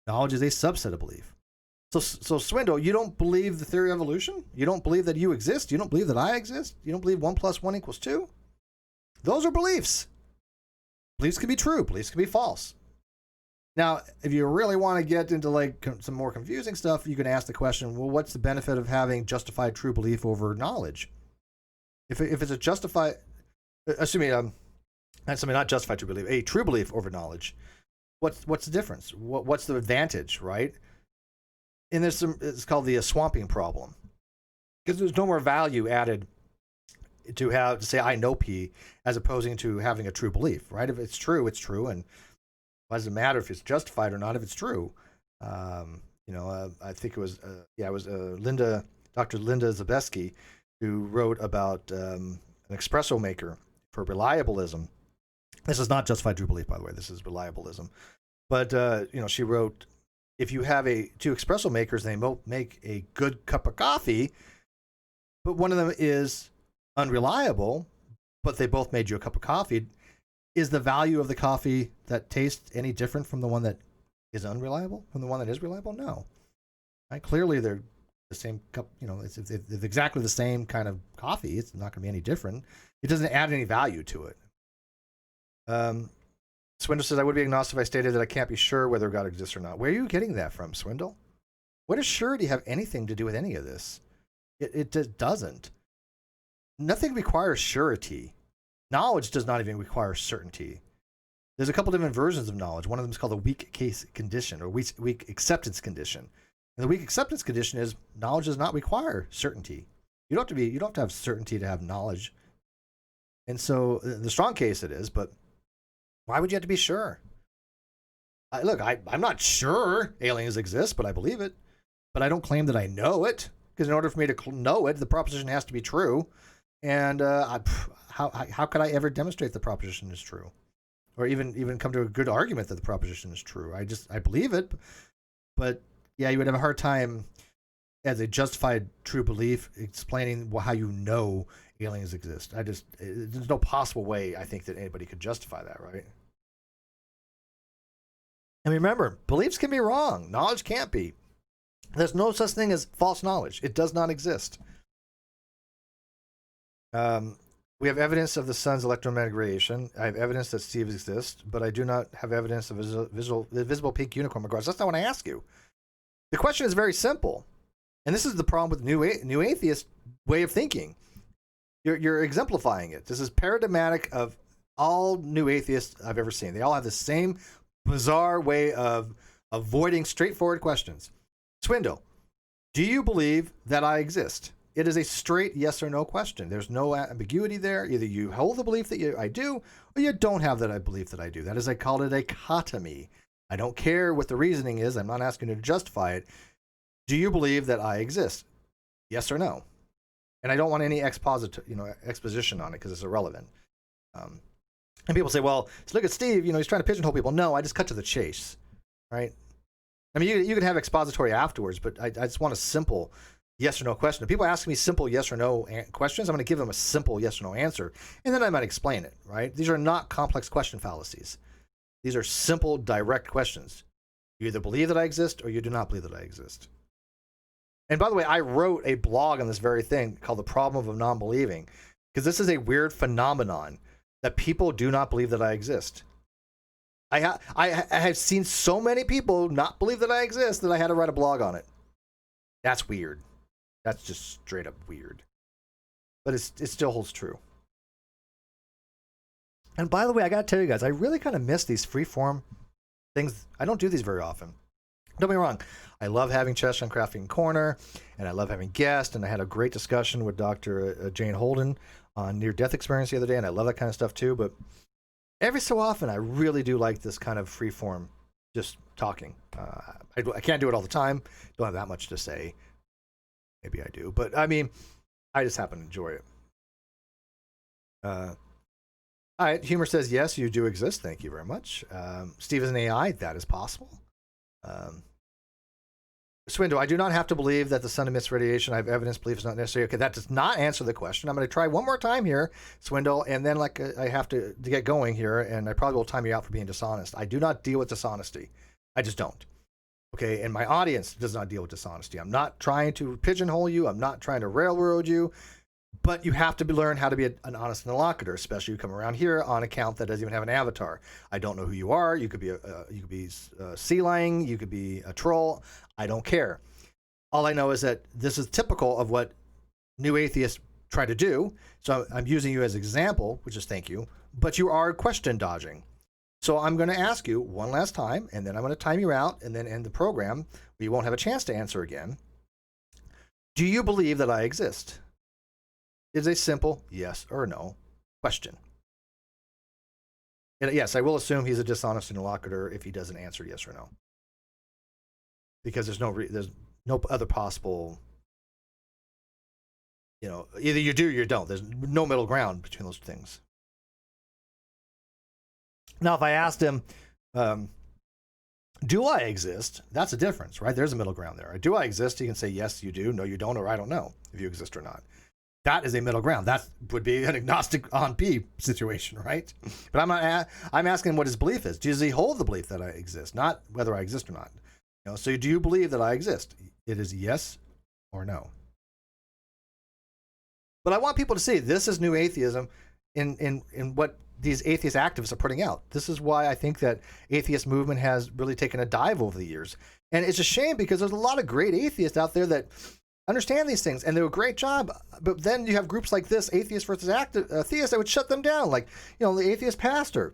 [SPEAKER 1] Knowledge is a subset of belief. So Swindle, you don't believe the theory of evolution? You don't believe that you exist? You don't believe that I exist? You don't believe 1 + 1 = 2? Those are beliefs. Beliefs can be true. Beliefs can be false. Now, if you really want to get into like some more confusing stuff, you can ask the question, well, what's the benefit of having justified true belief over knowledge? If it's a justified, assuming not justified true belief, a true belief over knowledge, what's the difference? What's the advantage, right? And it's called the swamping problem, because there's no more value added to say I know P as opposing to having a true belief, right? If it's true, it's true, and why does it matter if it's justified or not if it's true? I think it was Dr. Linda Zabesky, who wrote about an espresso maker for reliabilism. This is not justified true belief, by the way. This is reliabilism. But she wrote, if you have two espresso makers and they both make a good cup of coffee, but one of them is unreliable, but they both made you a cup of coffee, is the value of the coffee that tastes any different from the one that is unreliable from the one that is reliable? No. Right? Clearly, they're the same cup. It's exactly the same kind of coffee. It's not going to be any different. It doesn't add any value to it. Swindle says, I would be agnostic if I stated that I can't be sure whether God exists or not. Where are you getting that from, Swindle? What does surety have anything to do with any of this? It just doesn't. Nothing requires surety. Knowledge does not even require certainty. There's a couple different versions of knowledge. One of them is called a weak case condition, or weak acceptance condition. And the weak acceptance condition is knowledge does not require certainty. You don't have to have certainty to have knowledge. And so the strong case it is, but why would you have to be sure? I'm not sure aliens exist, but I believe it. But I don't claim that I know it, because in order for me to know it, the proposition has to be true. And how could I ever demonstrate the proposition is true, or even come to a good argument that the proposition is true? I believe it, but yeah, you would have a hard time as a justified true belief explaining how you know aliens exist. There's no possible way I think that anybody could justify that, right? And remember, beliefs can be wrong. Knowledge can't be. There's no such thing as false knowledge. It does not exist. We have evidence of the sun's electromagnetic radiation. I have evidence that Steve exists, but I do not have evidence of visible pink unicorn McGraws. That's not what I ask you. The question is very simple, and this is the problem with new atheist way of thinking. You're exemplifying it. This is paradigmatic of all new atheists I've ever seen. They all have the same bizarre way of avoiding straightforward questions. Swindle, do you believe that I exist? It is a straight yes or no question. There's no ambiguity there. Either you hold the belief that I do, or you don't have that belief that I do. That is, I call it a dichotomy. I don't care what the reasoning is. I'm not asking you to justify it. Do you believe that I exist? Yes or no? And I don't want any exposition on it because it's irrelevant. And people say, well, look at Steve, he's trying to pigeonhole people. No, I just cut to the chase, right? I mean, you can have expository afterwards, but I just want a simple yes or no question. If people ask me simple yes or no questions, I'm going to give them a simple yes or no answer, and then I might explain it, right? These are not complex question fallacies. These are simple, direct questions. You either believe that I exist or you do not believe that I exist. And by the way, I wrote a blog on this very thing called The Problem of Non-Believing, because this is a weird phenomenon that people do not believe that I exist. I have seen so many people not believe that I exist that I had to write a blog on it. That's weird. That's just straight up weird. But it still holds true. And by the way, I got to tell you guys, I really kind of miss these free-form things. I don't do these very often. Don't get me wrong. I love having Chester on Crafting Corner, and I love having guests, and I had a great discussion with Dr. Jane Holden on near-death experience the other day, and I love that kind of stuff too. But every so often, I really do like this kind of free-form, just talking. I can't do it all the time. Don't have that much to say. Maybe I do. But, I mean, I just happen to enjoy it. All right. Humor says, yes, you do exist. Thank you very much. Steve is an AI. That is possible. Swindle, I do not have to believe that the sun emits radiation. I have evidence, belief is not necessary. Okay, that does not answer the question. I'm going to try one more time here, Swindle, and then I have to get going here, and I probably will time you out for being dishonest. I do not deal with dishonesty. I just don't. Okay, and my audience does not deal with dishonesty. I'm not trying to pigeonhole you. I'm not trying to railroad you. But you have to learn how to be an honest interlocutor, especially you come around here on account that doesn't even have an avatar. I don't know who you are. You could be sea lion. You could be a troll. I don't care. All I know is that this is typical of what new atheists try to do. So I'm using you as an example, which is thank you. But you are question dodging. So I'm going to ask you one last time, and then I'm going to time you out and then end the program. You won't have a chance to answer again. Do you believe that I exist? Is a simple yes or no question. And yes, I will assume he's a dishonest interlocutor if he doesn't answer yes or no, because there's no other possible. Either you do or you don't. There's no middle ground between those things. Now, if I asked him, do I exist? That's a difference, right? There's a middle ground there. Do I exist? He can say yes, you do, no, you don't, or I don't know if you exist or not. That is a middle ground. That would be an agnostic on P situation, right? But I'm asking him what his belief is. Does he hold the belief that I exist, not whether I exist or not? So do you believe that I exist? It is yes or no. But I want people to see this is new atheism in what these atheist activists are putting out. This is why I think that atheist movement has really taken a dive over the years. And it's a shame because there's a lot of great atheists out there that understand these things and do a great job. But then you have groups like this, atheist versus theist, that would shut them down. Like, the atheist pastor,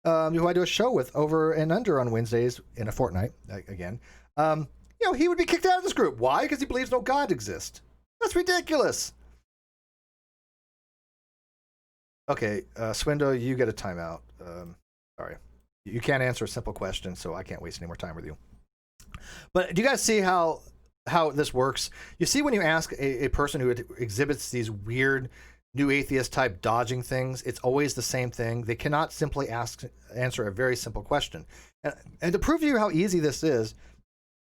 [SPEAKER 1] who I do a show with over and under on Wednesdays in a fortnight, again. He would be kicked out of this group. Why? Because he believes no God exists. That's ridiculous. Okay, Swindo, you get a timeout. Sorry. You can't answer a simple question, so I can't waste any more time with you. But do you guys see how this works? You see, when you ask a person who exhibits these weird new atheist type dodging things, it's always the same thing. They cannot simply answer a very simple question. And to prove to you how easy this is,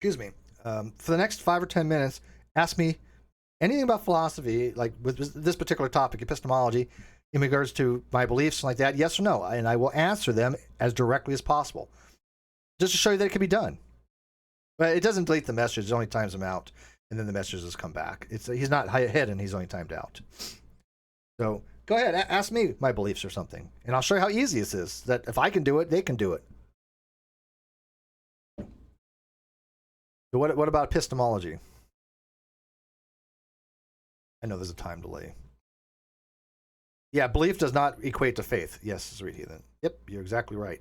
[SPEAKER 1] excuse me, for the next 5 or 10 minutes, ask me anything about philosophy, like with this particular topic, epistemology, in regards to my beliefs like that, yes or no, and I will answer them as directly as possible, just to show you that it can be done. But it doesn't delete the message; it only times them out, and then the messages come back. He's not hidden; he's only timed out. So go ahead, ask me my beliefs or something, and I'll show you how easy this is. That if I can do it, they can do it. So what about epistemology? I know there's a time delay. Yeah, belief does not equate to faith. Yes, Sweet Heathen. Yep, you're exactly right.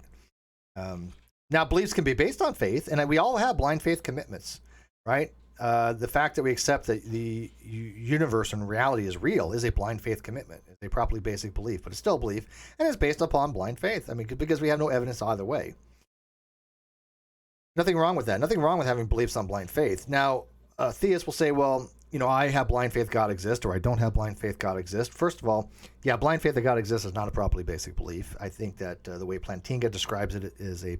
[SPEAKER 1] Now, beliefs can be based on faith, and we all have blind faith commitments, right? The fact that we accept that the universe and reality is real is a blind faith commitment. It's a properly basic belief, but it's still a belief, and it's based upon blind faith. I mean, because we have no evidence either way. Nothing wrong with that. Nothing wrong with having beliefs on blind faith. Now, theists will say, well, I have blind faith God exists, or I don't have blind faith God exists. First of all, yeah, blind faith that God exists is not a properly basic belief. I think that the way Plantinga describes it is a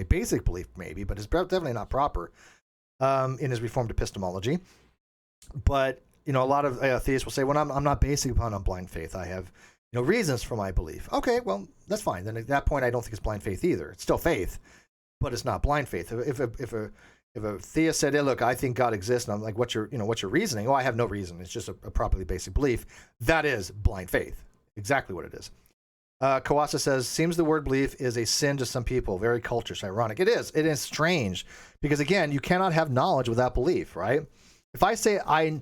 [SPEAKER 1] basic belief, maybe, but it's definitely not proper in his Reformed epistemology. But a lot of theists will say, "Well, I'm not basing upon blind faith. I have reasons for my belief." Okay, well, that's fine. Then at that point, I don't think it's blind faith either. It's still faith, but it's not blind faith. If a theist said, "Hey, look, I think God exists," and I'm like, "What's your reasoning?" "Oh, I have no reason. It's just a properly basic belief." That is blind faith. Exactly what it is. Kawasa says, "Seems the word belief is a sin to some people. Very cultish, ironic." It is. It is strange because, again, you cannot have knowledge without belief, right? If I say I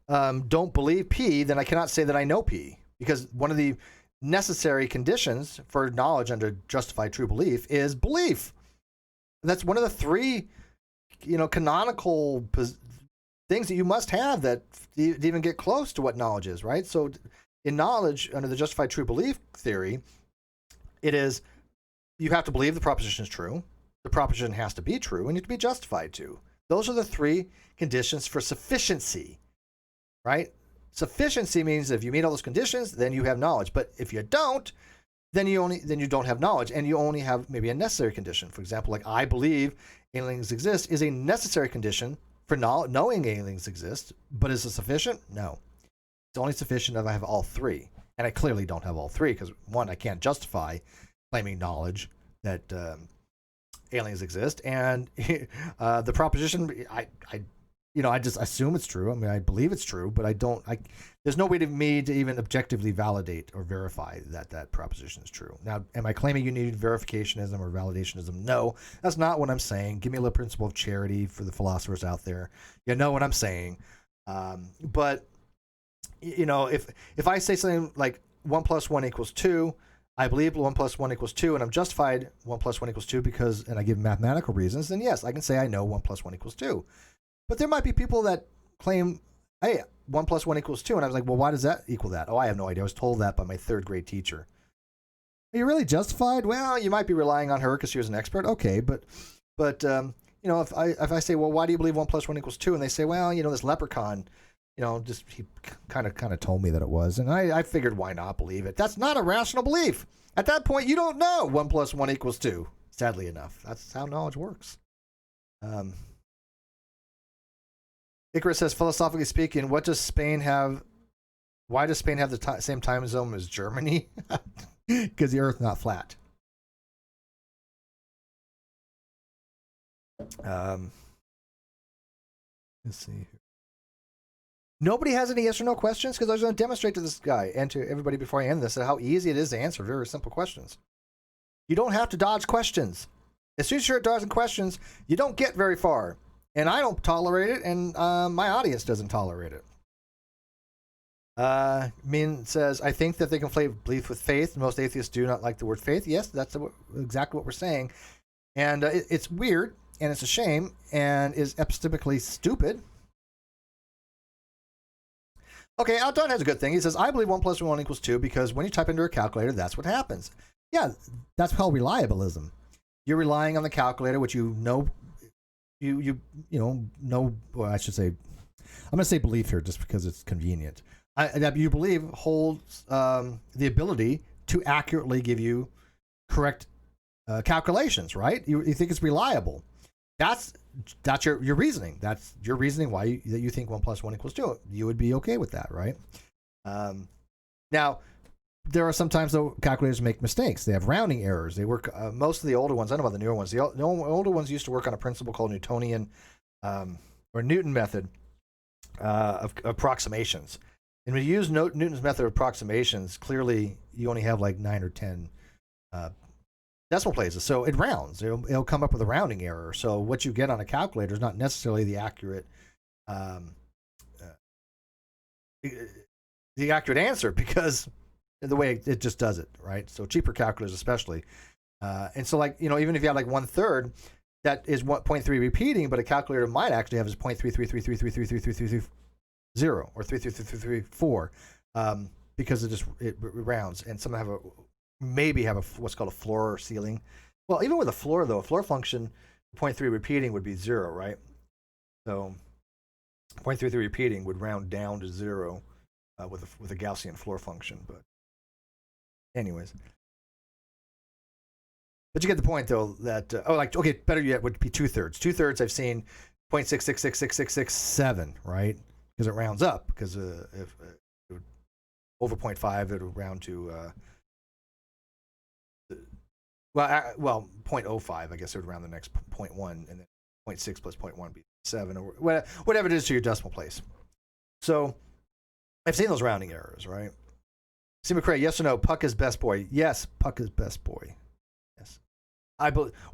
[SPEAKER 1] don't believe P, then I cannot say that I know P, because one of the necessary conditions for knowledge under justified true belief is belief. That's one of the three, canonical things that you must have that to even get close to what knowledge is, right? So in knowledge, under the justified true belief theory, it is you have to believe the proposition is true, the proposition has to be true, and you have to be justified to. Those are the three conditions for sufficiency, right? Sufficiency means if you meet all those conditions, then you have knowledge. But if you don't, then you don't have knowledge, and you only have maybe a necessary condition. For example, like I believe aliens exist is a necessary condition for knowing aliens exist, but is it sufficient? No. It's only sufficient if I have all three. And I clearly don't have all three because, one, I can't justify claiming knowledge that aliens exist, and the proposition, I just assume it's true. I mean, I believe it's true, but there's no way to me to even objectively validate or verify that proposition is true. Now, am I claiming you need verificationism or validationism? No, that's not what I'm saying. Give me a little principle of charity for the philosophers out there. You know what I'm saying. But, if I say something like 1 + 1 = 2, I believe 1 + 1 = 2, and I'm justified 1 + 1 = 2 and I give mathematical reasons, then yes, I can say I know 1 + 1 = 2. But there might be people that claim, hey, 1 + 1 = 2, and I was like, well, why does that equal that? Oh, I have no idea. I was told that by my third grade teacher. Are you really justified? Well, you might be relying on her because she was an expert. Okay, but if I say, well, why do you believe 1 + 1 = 2, and they say, well, this leprechaun, he kind of told me that it was, and I figured, why not believe it? That's not a rational belief. At that point, you don't know 1 + 1 = 2. Sadly enough, that's how knowledge works. Icarus says, philosophically speaking, why does Spain have the same time zone as Germany? Because the Earth's not flat. Let's see. Nobody has any yes or no questions? Because I was going to demonstrate to this guy and to everybody before I end this how easy it is to answer very simple questions. You don't have to dodge questions. As soon as you're dodging questions, you don't get very far. And I don't tolerate it, and my audience doesn't tolerate it. Min says, I think that they conflate belief with faith. Most atheists do not like the word faith. Yes, that's exactly what we're saying. And it's weird, and it's a shame, and is epistemically stupid. Okay, Outdone has a good thing. He says, I believe 1 + 1 = 2 because when you type into a calculator, that's what happens. Yeah, that's called reliabilism. You're relying on the calculator, which you know, well, I should say, I'm going to say belief here just because it's convenient. That you believe holds the ability to accurately give you correct calculations, right? You think it's reliable. That's your reasoning. That's your reasoning why you think 1 + 1 = 2. You would be okay with that, right? Now, there are sometimes though calculators make mistakes. They have rounding errors. They work. Most of the older ones, I don't know about the newer ones. The older ones used to work on a principle called Newtonian or Newton method of approximations. And when you use Newton's method of approximations, clearly you only have like 9 or 10 decimal places. So it rounds. It'll come up with a rounding error. So what you get on a calculator is not necessarily the accurate answer, because the way it just does it, right? So cheaper calculators especially. And so even if you have like 1/3, that is 0.3 repeating, but a calculator might actually have as 0.33333333330 or 33334 because it rounds, and some have maybe have what's called a floor or ceiling. Well, even with a floor though, a floor function 0.3 repeating would be 0, right? So 0.33 repeating would round down to 0 with a Gaussian floor function. But anyways. But you get the point, though, that, okay, better yet would be 2/3. 2/3 I've seen 0.6666667, right? Because it rounds up. Because if over 0.5, it would round to, 0.05, I guess it would round the next 0.1, and then 0.6 plus 0.1 would be 7, or whatever it is to your decimal place. So I've seen those rounding errors, right? C. McCrae, yes or no, Puck is best boy? Yes, Puck is best boy. Yes.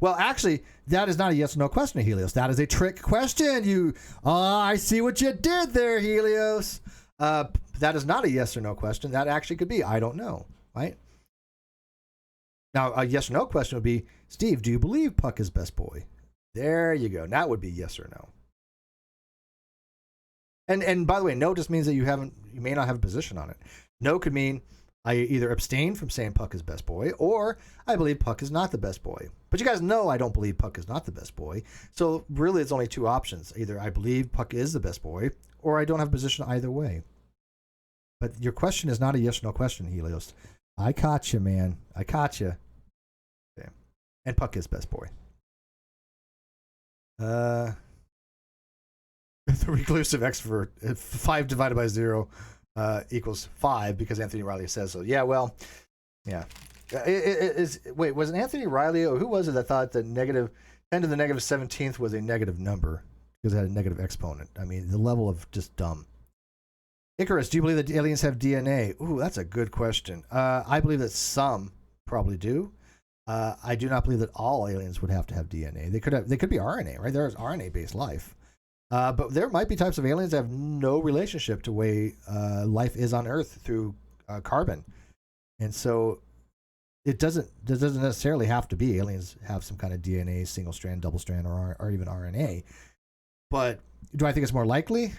[SPEAKER 1] Well, actually, that is not a yes or no question, Helios. That is a trick question. I see what you did there, Helios. That is not a yes or no question. That actually could be, I don't know, right? Now, a yes or no question would be, Steve, do you believe Puck is best boy? There you go. That would be yes or no. And by the way, no just means that you may not have a position on it. No could mean I either abstain from saying Puck is best boy, or I believe Puck is not the best boy. But you guys know I don't believe Puck is not the best boy. So really, it's only two options. Either I believe Puck is the best boy, or I don't have a position either way. But your question is not a yes or no question, Helios. I caught you, man. I caught you. Okay. And Puck is best boy. The reclusive extrovert, 5 divided by 0 equals 5, because Anthony Riley says so. Yeah, well, yeah. Wait, was it Anthony Riley, or who was it that thought that negative 10 to the negative 17th was a negative number because it had a negative exponent? I mean, the level of just dumb. Icarus, do you believe that aliens have DNA? Ooh, that's a good question. I believe that some probably do. I do not believe that all aliens would have to have DNA. They could be RNA, right? There's RNA-based life. But there might be types of aliens that have no relationship to the way life is on Earth through carbon. And so it doesn't necessarily have to be aliens have some kind of DNA, single strand, double strand, or even RNA. But do I think it's more likely?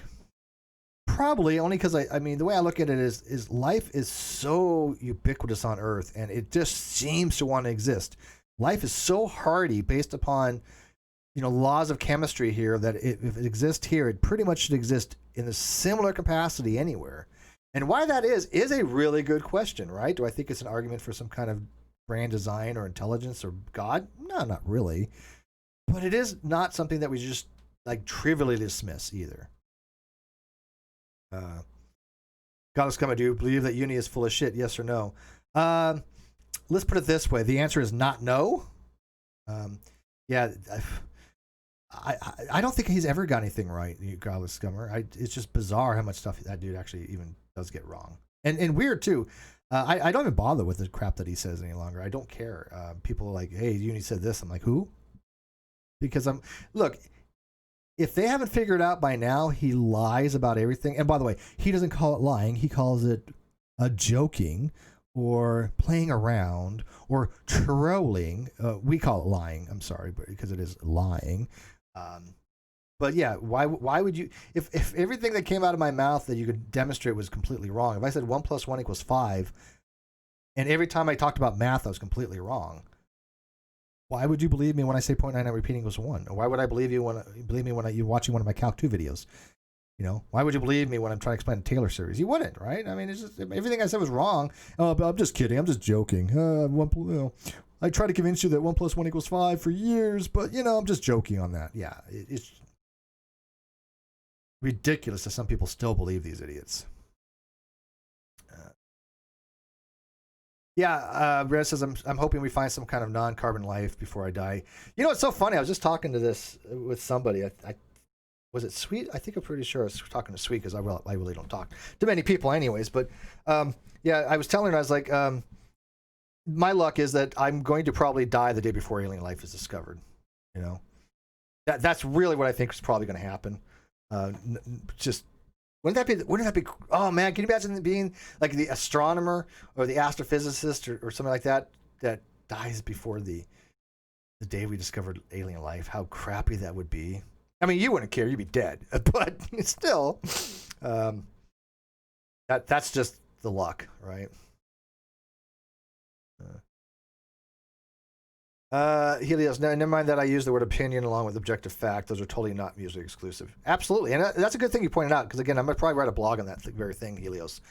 [SPEAKER 1] Probably, only because I mean, the way I look at it is life is so ubiquitous on Earth, and it just seems to want to exist. Life is so hardy based upon, laws of chemistry here, that if it exists here, it pretty much should exist in a similar capacity anywhere. And why that is a really good question, right? Do I think it's an argument for some kind of grand design or intelligence or God? No, not really. But it is not something that we just trivially dismiss either. Godless Come, I do believe that uni is full of shit, yes or no? Let's put it this way. The answer is not no. Yeah, I don't think he's ever got anything right, Godless Scummer. It's just bizarre how much stuff that dude actually even does get wrong. And weird, too. I don't even bother with the crap that he says any longer. I don't care. People are like, hey, uni said this. I'm like, who? Because look, if they haven't figured out by now, he lies about everything. And by the way, he doesn't call it lying. He calls it joking or playing around or trolling. We call it lying. I'm sorry, but because it is lying. But yeah, why would you, if everything that came out of my mouth that you could demonstrate was completely wrong, if I said 1 + 1 = 5, and every time I talked about math, I was completely wrong, why would you believe me when I say 0.99 repeating equals 1? Or why would I believe me when you're watching one of my Calc 2 videos? Why would you believe me when I'm trying to explain the Taylor series? You wouldn't, right? I mean, it's just everything I said was wrong. Oh, but I'm just kidding. I'm just joking. I try to convince you that 1 + 1 = 5 for years, but I'm just joking on that. Yeah, it's ridiculous that some people still believe these idiots. Brad says, I'm hoping we find some kind of non-carbon life before I die. It's so funny. I was just talking to this with somebody. Was it Sweet? I think I'm pretty sure I was talking to Sweet, because I really don't talk to many people anyways. But I was telling her, I was like, my luck is that I'm going to probably die the day before alien life is discovered. That's really what I think is probably going to happen. Just wouldn't that be? Oh man, can you imagine being like the astronomer or the astrophysicist or something like that dies before the day we discovered alien life? How crappy that would be. I mean, you wouldn't care; you'd be dead. But still, that's just the luck, right? Helios, never mind that I use the word opinion along with objective fact. Those are totally not mutually exclusive. Absolutely. And that's a good thing you pointed out, because again, I'm going to probably write a blog on that very thing, Helios.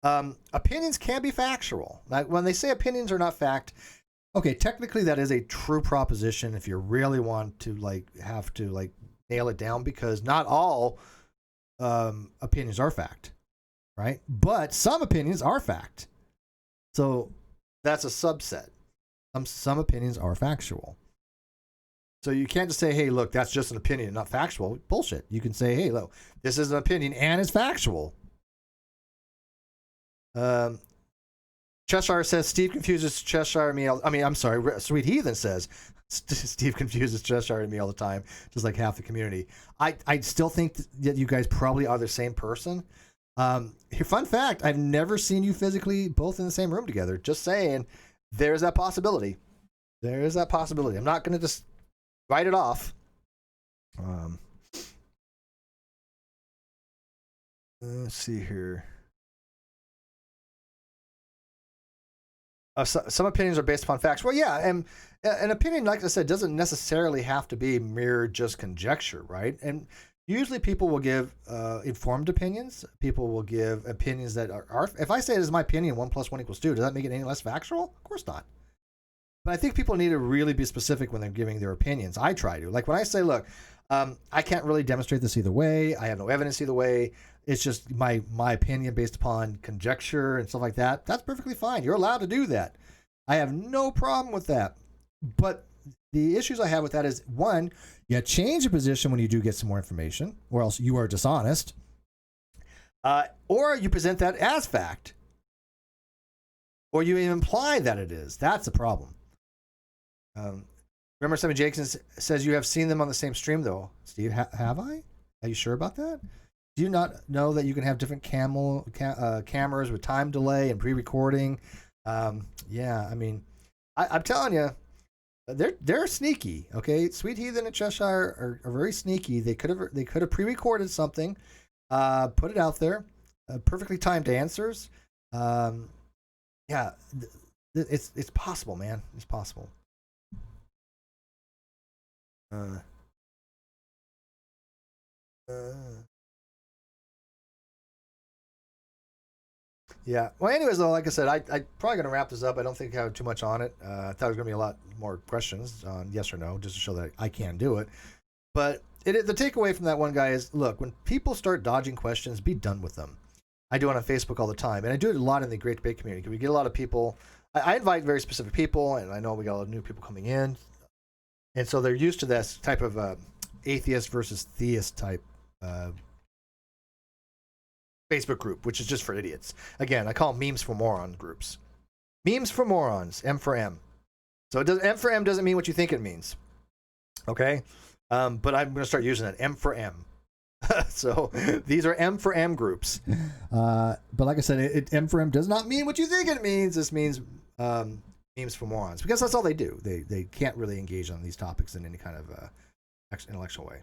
[SPEAKER 1] Opinions can be factual. Like when they say opinions are not fact, okay, technically that is a true proposition if you really want to have to nail it down, because not all opinions are fact, right? But some opinions are fact. So that's a subset. Some opinions are factual. So you can't just say, hey, look, that's just an opinion, not factual. Bullshit. You can say, hey, look, this is an opinion and it's factual. Cheshire says Steve confuses Cheshire and me. I'm sorry, Sweet Heathen says Steve confuses Cheshire and me all the time, just like half the community. I still think that you guys probably are the same person. Fun fact, I've never seen you physically both in the same room together. Just saying. There's that possibility. There is that possibility. I'm not going to just write it off. Let's see here. Some opinions are based upon facts. Well, yeah, and an opinion, like I said, doesn't necessarily have to be mere just conjecture, right? And usually people will give informed opinions. People will give opinions that are if I say it is my opinion, 1 + 1 = 2, does that make it any less factual? Of course not. But I think people need to really be specific when they're giving their opinions. I try to. Like when I say, look, I can't really demonstrate this either way. I have no evidence either way. It's just my opinion based upon conjecture and stuff like that. That's perfectly fine. You're allowed to do that. I have no problem with that. But the issues I have with that is, one, you change your position when you do get some more information, or else you are dishonest. Or you present that as fact. Or you even imply that it is. That's a problem. Remember, Simon Jackson says you have seen them on the same stream, though. Steve, have I? Are you sure about that? Do you not know that you can have different cameras with time delay and pre-recording? Yeah, I mean, I'm telling you, they're sneaky. Okay, Sweet Heathen and Cheshire are very sneaky. They could have pre-recorded something, put it out there, perfectly timed answers. Yeah, it's possible, man. It's possible. Yeah. Well, anyways, though, like I said, I'm probably going to wrap this up. I don't think I have too much on it. I thought there was going to be a lot more questions on yes or no, just to show that I can do it. But the takeaway from that one guy is, look, when people start dodging questions, be done with them. I do it on Facebook all the time, and I do it a lot in the Great Debate community. We get a lot of people. I invite very specific people, and I know we got a lot of new people coming in. And so they're used to this type of atheist versus theist type Facebook group, which is just for idiots. Again, I call them memes for moron groups. Memes for morons, M for M. So M for M doesn't mean what you think it means. Okay? But I'm going to start using it, M for M. So these are M for M groups. But like I said, M for M does not mean what you think it means. This means memes for morons, because that's all they do. They can't really engage on these topics in any kind of intellectual way.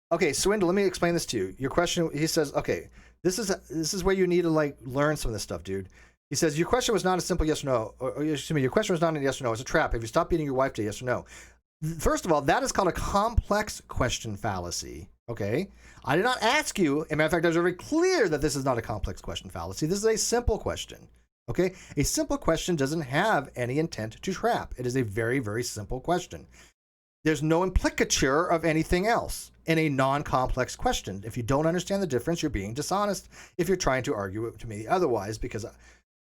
[SPEAKER 1] Okay, Swindle, let me explain this to you. Your question, he says, okay, this is where you need to learn some of this stuff, dude. He says, your question was not a simple yes or no. Or excuse me, your question was not a yes or no. It's a trap. Have you stopped beating your wife to yes or no? First of all, that is called a complex question fallacy. Okay? I did not ask you. As a matter of fact, I was very clear that this is not a complex question fallacy. This is a simple question. Okay? A simple question doesn't have any intent to trap. It is a very, very simple question. There's no implicature of anything else in a non-complex question. If you don't understand the difference, you're being dishonest if you're trying to argue it to me otherwise, because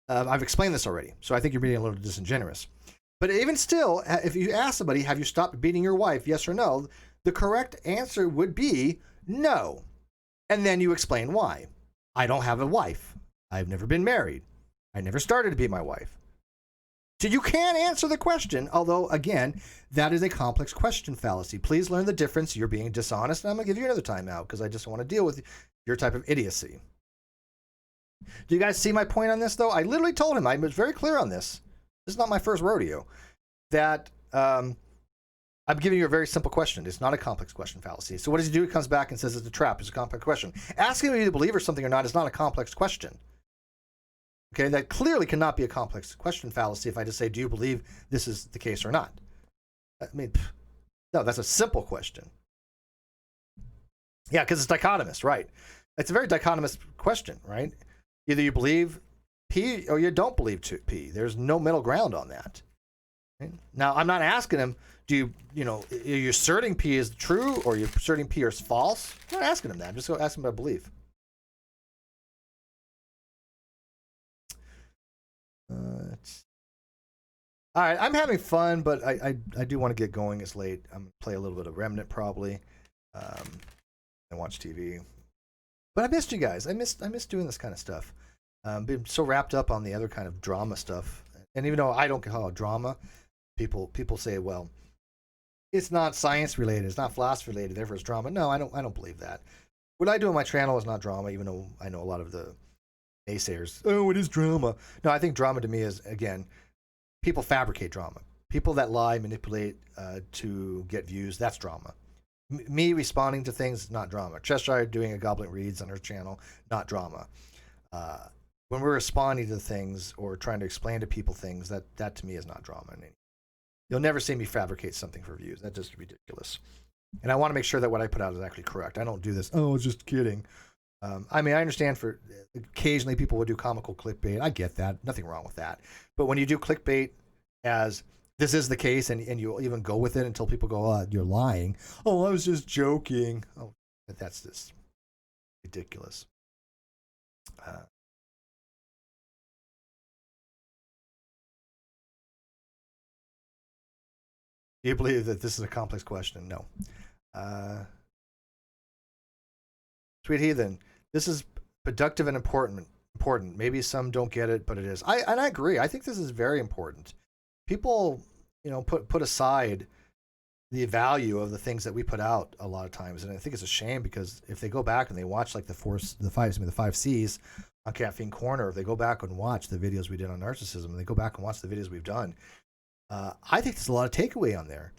[SPEAKER 1] I've explained this already. So I think you're being a little disingenuous. But even still, if you ask somebody, have you stopped beating your wife, yes or no, the correct answer would be no. And then you explain why. I don't have a wife. I've never been married. I never started to beat my wife. So you can answer the question, although, again, that is a complex question fallacy. Please learn the difference. You're being dishonest, and I'm going to give you another timeout because I just want to deal with your type of idiocy. Do you guys see my point on this, though? I literally told him, I was very clear on this. This is not my first rodeo. That I'm giving you a very simple question. It's not a complex question fallacy. So what does he do? He comes back and says it's a trap. It's a complex question. Asking me to believe or something or not is not a complex question. Okay, that clearly cannot be a complex question fallacy if I just say, do you believe this is the case or not? I mean, no, that's a simple question. Yeah, because it's dichotomous, right? It's a very dichotomous question, right? Either you believe P or you don't believe P. There's no middle ground on that. Right? Now, I'm not asking him, are you asserting P is true or are you asserting P is false? I'm not asking him that. I'm just going to ask him about belief. All right, I'm having fun, but I do want to get going. It's late. I'm going to play a little bit of Remnant probably, and watch TV. But I missed you guys. I missed doing this kind of stuff. Been so wrapped up on the other kind of drama stuff, and even though I don't call it drama, people say, well, it's not science related, it's not philosophy related, therefore it's drama. No, I don't believe that. What I do on my channel is not drama, even though I know a lot of the naysayers. Oh, it is drama. No, I think drama to me is, again, people fabricate drama. People that lie, manipulate to get views, that's drama. Me responding to things, not drama. Cheshire doing a Goblin Reads on her channel, not drama. When we're responding to things or trying to explain to people things, that to me is not drama. You'll never see me fabricate something for views. That's just ridiculous. And I want to make sure that what I put out is actually correct. I don't do this, oh, just kidding. I mean, I understand for occasionally people will do comical clickbait. I get that. Nothing wrong with that. But when you do clickbait as this is the case and you'll even go with it until people go, oh, you're lying. Oh, I was just joking. Oh, that's just ridiculous. Do you believe that this is a complex question? No. Sweet Heathen, this is productive and important. Maybe some don't get it, but it is. I agree. I think this is very important. People, put aside the value of the things that we put out a lot of times, and I think it's a shame because if they go back and they watch like the 5 C's on Caffeine Corner, if they go back and watch the videos we did on narcissism, and they go back and watch the videos we've done, I think there's a lot of takeaway on there.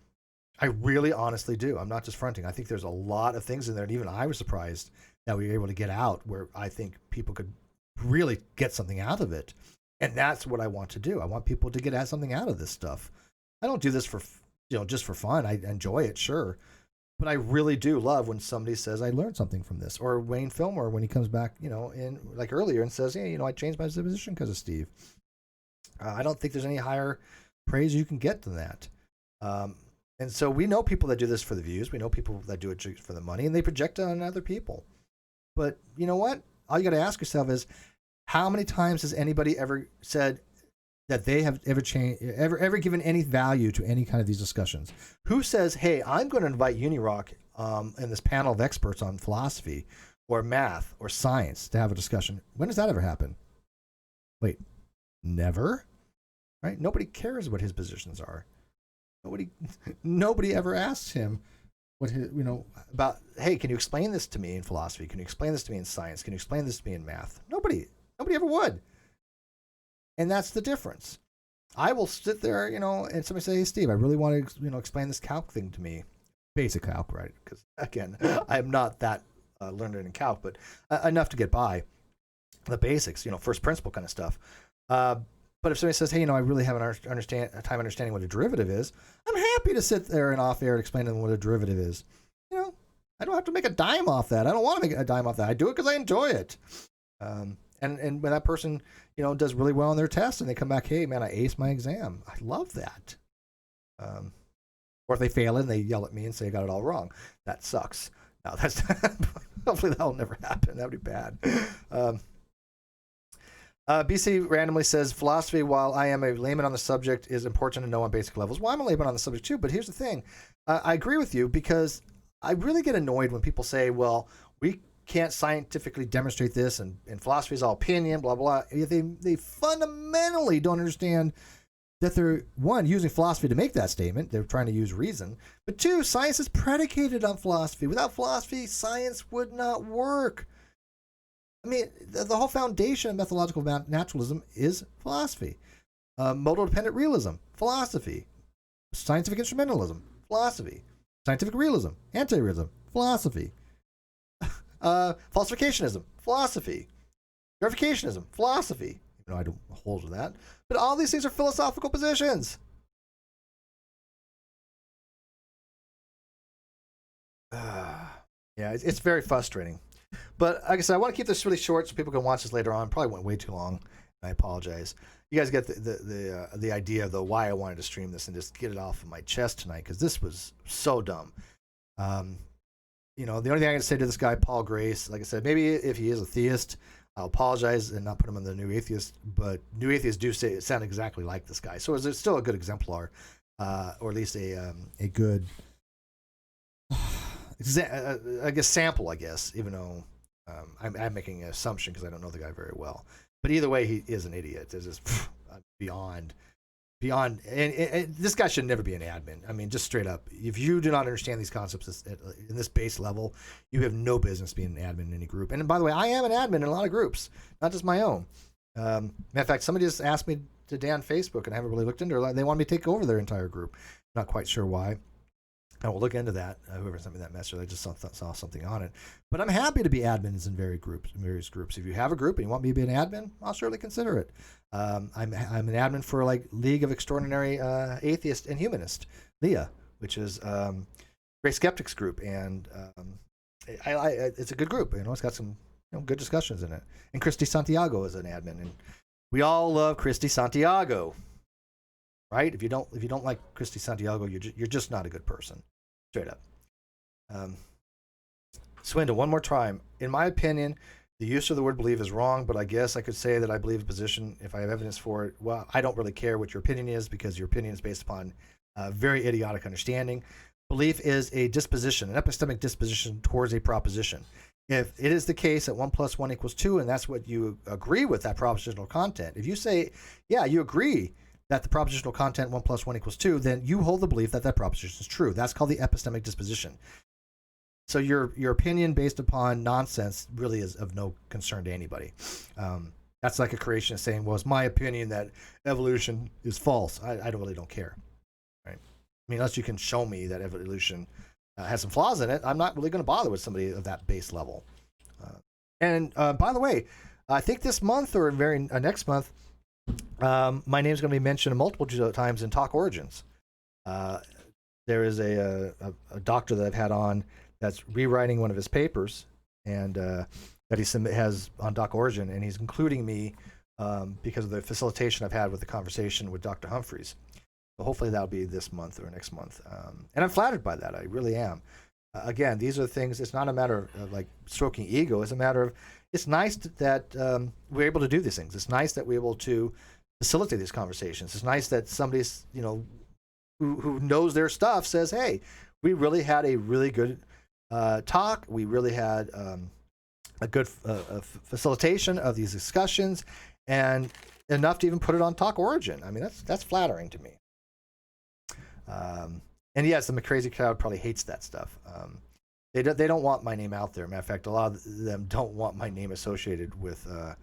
[SPEAKER 1] I really honestly do. I'm not just fronting. I think there's a lot of things in there, and even I was surprised that we were able to get out where I think people could really get something out of it. And that's what I want to do. I want people to get something out of this stuff. I don't do this for, just for fun. I enjoy it, sure. But I really do love when somebody says, I learned something from this. Or Wayne Fillmore, when he comes back, in like earlier and says, hey, I changed my position because of Steve. I don't think there's any higher praise you can get than that. And so we know people that do this for the views. We know people that do it for the money, and they project it on other people. But you know what? All you got to ask yourself is, how many times has anybody ever said that they have ever given any value to any kind of these discussions? Who says, hey, I'm going to invite Unirock and this panel of experts on philosophy or math or science to have a discussion? When does that ever happen? Wait, never? Right? Nobody cares what his positions are. Nobody ever asks him what his, about, hey, can you explain this to me in philosophy? Can you explain this to me in science? Can you explain this to me in math? Nobody ever would. And that's the difference. I will sit there, and somebody say, hey, Steve, I really want to, explain this calc thing to me. Basic calc, right? Because, again, I am not that learned in calc, but enough to get by the basics, first principle kind of stuff. But if somebody says, hey, I really have a time understanding what a derivative is, I'm happy to sit there and off air and explain to them what a derivative is. I don't have to make a dime off that. I don't want to make a dime off that. I do it because I enjoy it. And when that person, does really well on their test and they come back, hey, man, I aced my exam. I love that. Or if they fail it and they yell at me and say I got it all wrong. That sucks. No, that's hopefully that will never happen. That would be bad. BC randomly says, philosophy, while I am a layman on the subject, is important to know on basic levels. Well, I'm a layman on the subject too, but here's the thing. I agree with you because I really get annoyed when people say, well, we can't scientifically demonstrate this and philosophy is all opinion, blah, blah, blah. They fundamentally don't understand that they're, one, using philosophy to make that statement. They're trying to use reason. But two, science is predicated on philosophy. Without philosophy, science would not work. I mean, the whole foundation of methodological naturalism is philosophy. Modal-dependent realism, philosophy. Scientific instrumentalism, philosophy. Scientific realism, anti-realism, philosophy. Falsificationism, philosophy. Verificationism, philosophy. I don't hold to that. But all these things are philosophical positions. Yeah, it's very frustrating. But like I said, I want to keep this really short so people can watch this later on. Probably went way too long. I apologize. You guys get the idea of why I wanted to stream this and just get it off of my chest tonight, because this was so dumb. The only thing I can say to this guy, Paul Grace, like I said, maybe if he is a theist, I'll apologize and not put him in the New Atheist. But New Atheists do sound exactly like this guy, so it's still a good exemplar, or at least a good, I guess, sample. I guess, even though I'm making an assumption because I don't know the guy very well. But either way, he is an idiot. There's just beyond, and this guy should never be an admin. I mean, just straight up, if you do not understand these concepts in this base level, you have no business being an admin in any group. And by the way, I am an admin in a lot of groups, not just my own. Matter of fact, somebody just asked me today on Facebook, and I haven't really looked into it. They want me to take over their entire group. Not quite sure why. I will look into that. Whoever sent me that message, I just saw something on it. But I'm happy to be admins in various groups. If you have a group and you want me to be an admin, I'll surely consider it. I'm an admin for like League of Extraordinary Atheist and Humanist, LEA, which is Great Skeptics group, and it's a good group. It's got some good discussions in it. And Christy Santiago is an admin, and we all love Christy Santiago, right? If you don't like Christy Santiago, you're just not a good person, straight up. Swindle, one more time. In my opinion, the use of the word believe is wrong, but I guess I could say that I believe a position if I have evidence for it. Well, I don't really care what your opinion is, because your opinion is based upon very idiotic understanding. Belief is a disposition, an epistemic disposition towards a proposition. If it is the case that 1 + 1 = 2, and that's what you agree with, that propositional content, if you say, yeah, you agree that the propositional content 1 + 1 = 2, then you hold the belief that proposition is true. That's called the epistemic disposition. So your opinion based upon nonsense really is of no concern to anybody. That's like a creationist saying, well, it's my opinion that evolution is false. I really don't care. Right? I mean, unless you can show me that evolution has some flaws in it, I'm not really going to bother with somebody of that base level. And by the way, I think this month or next month, my name's going to be mentioned multiple times in Talk Origins. There is a doctor that I've had on that's rewriting one of his papers, and that he has on Doc Origin, and he's including me because of the facilitation I've had with the conversation with Dr. Humphreys. So hopefully that'll be this month or next month. And I'm flattered by that. I really am. Again, these are things, it's not a matter of like stroking ego. It's a matter of, it's nice that we're able to do these things. It's nice that we're able to facilitate these conversations. It's nice that somebody's, who knows their stuff says, hey, we really had a really good talk. We really had a good facilitation of these discussions, and enough to even put it on Talk Origin. I mean, that's flattering to me. And yes, the crazy crowd probably hates that stuff. They don't want my name out there. Matter of fact, a lot of them don't want my name associated with a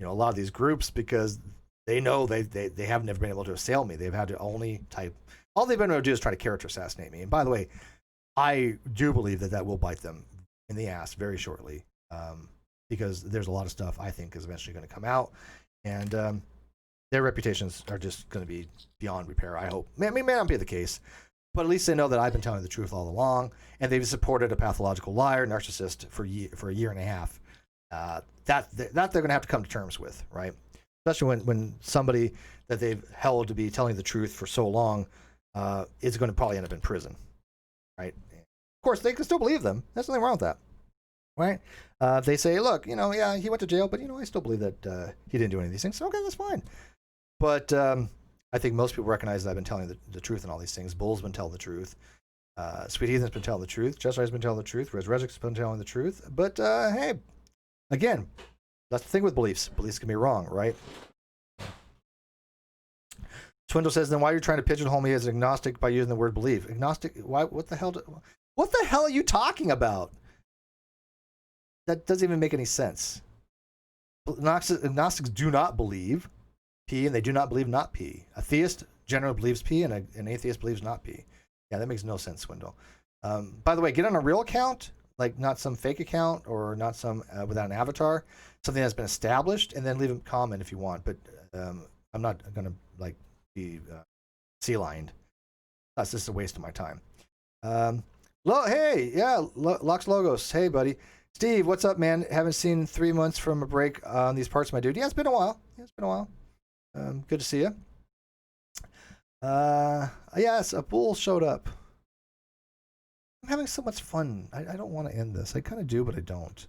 [SPEAKER 1] lot of these groups, because they know they have never been able to assail me. They've had to only type. All they've been able to do is try to character assassinate me. And by the way, I do believe that will bite them in the ass very shortly, because there's a lot of stuff I think is eventually going to come out, and their reputations are just going to be beyond repair, I hope. May not be the case, but at least they know that I've been telling the truth all along, and they've supported a pathological liar, narcissist for a year and a half. That they're going to have to come to terms with, right? Especially when somebody that they've held to be telling the truth for so long is going to probably end up in prison, right? Of course, they can still believe them. There's nothing wrong with that, right? They say, look, yeah, he went to jail, but I still believe that he didn't do any of these things. Okay, that's fine. But I think most people recognize that I've been telling the truth in all these things. Bull's been telling the truth. Sweet Heathen's been telling the truth. Jesse's been telling the truth. Resurrection's been telling the truth. But hey, again, that's the thing with beliefs. Beliefs can be wrong, right? Swindle says, then why are you trying to pigeonhole me as agnostic by using the word belief? Agnostic? Why? What the hell are you talking about? That doesn't even make any sense. Agnostics do not believe P, and they do not believe not P. A theist generally believes P, and an atheist believes not P. Yeah, that makes no sense, Swindle. By the way, get on a real account. like not some fake account or not some without an avatar, something that's been established, and then leave a comment if you want. But I'm not gonna like be sea-lined. That's just a waste of my time. Hey, yeah, Lux Logos. Hey, buddy. Steve, what's up, man? Haven't seen 3 months from a break on these parts, my dude. Yeah, it's been a while. Good to see you. Yes, a bull showed up. I'm having so much fun. I don't want to end this. I kind of do, but I don't.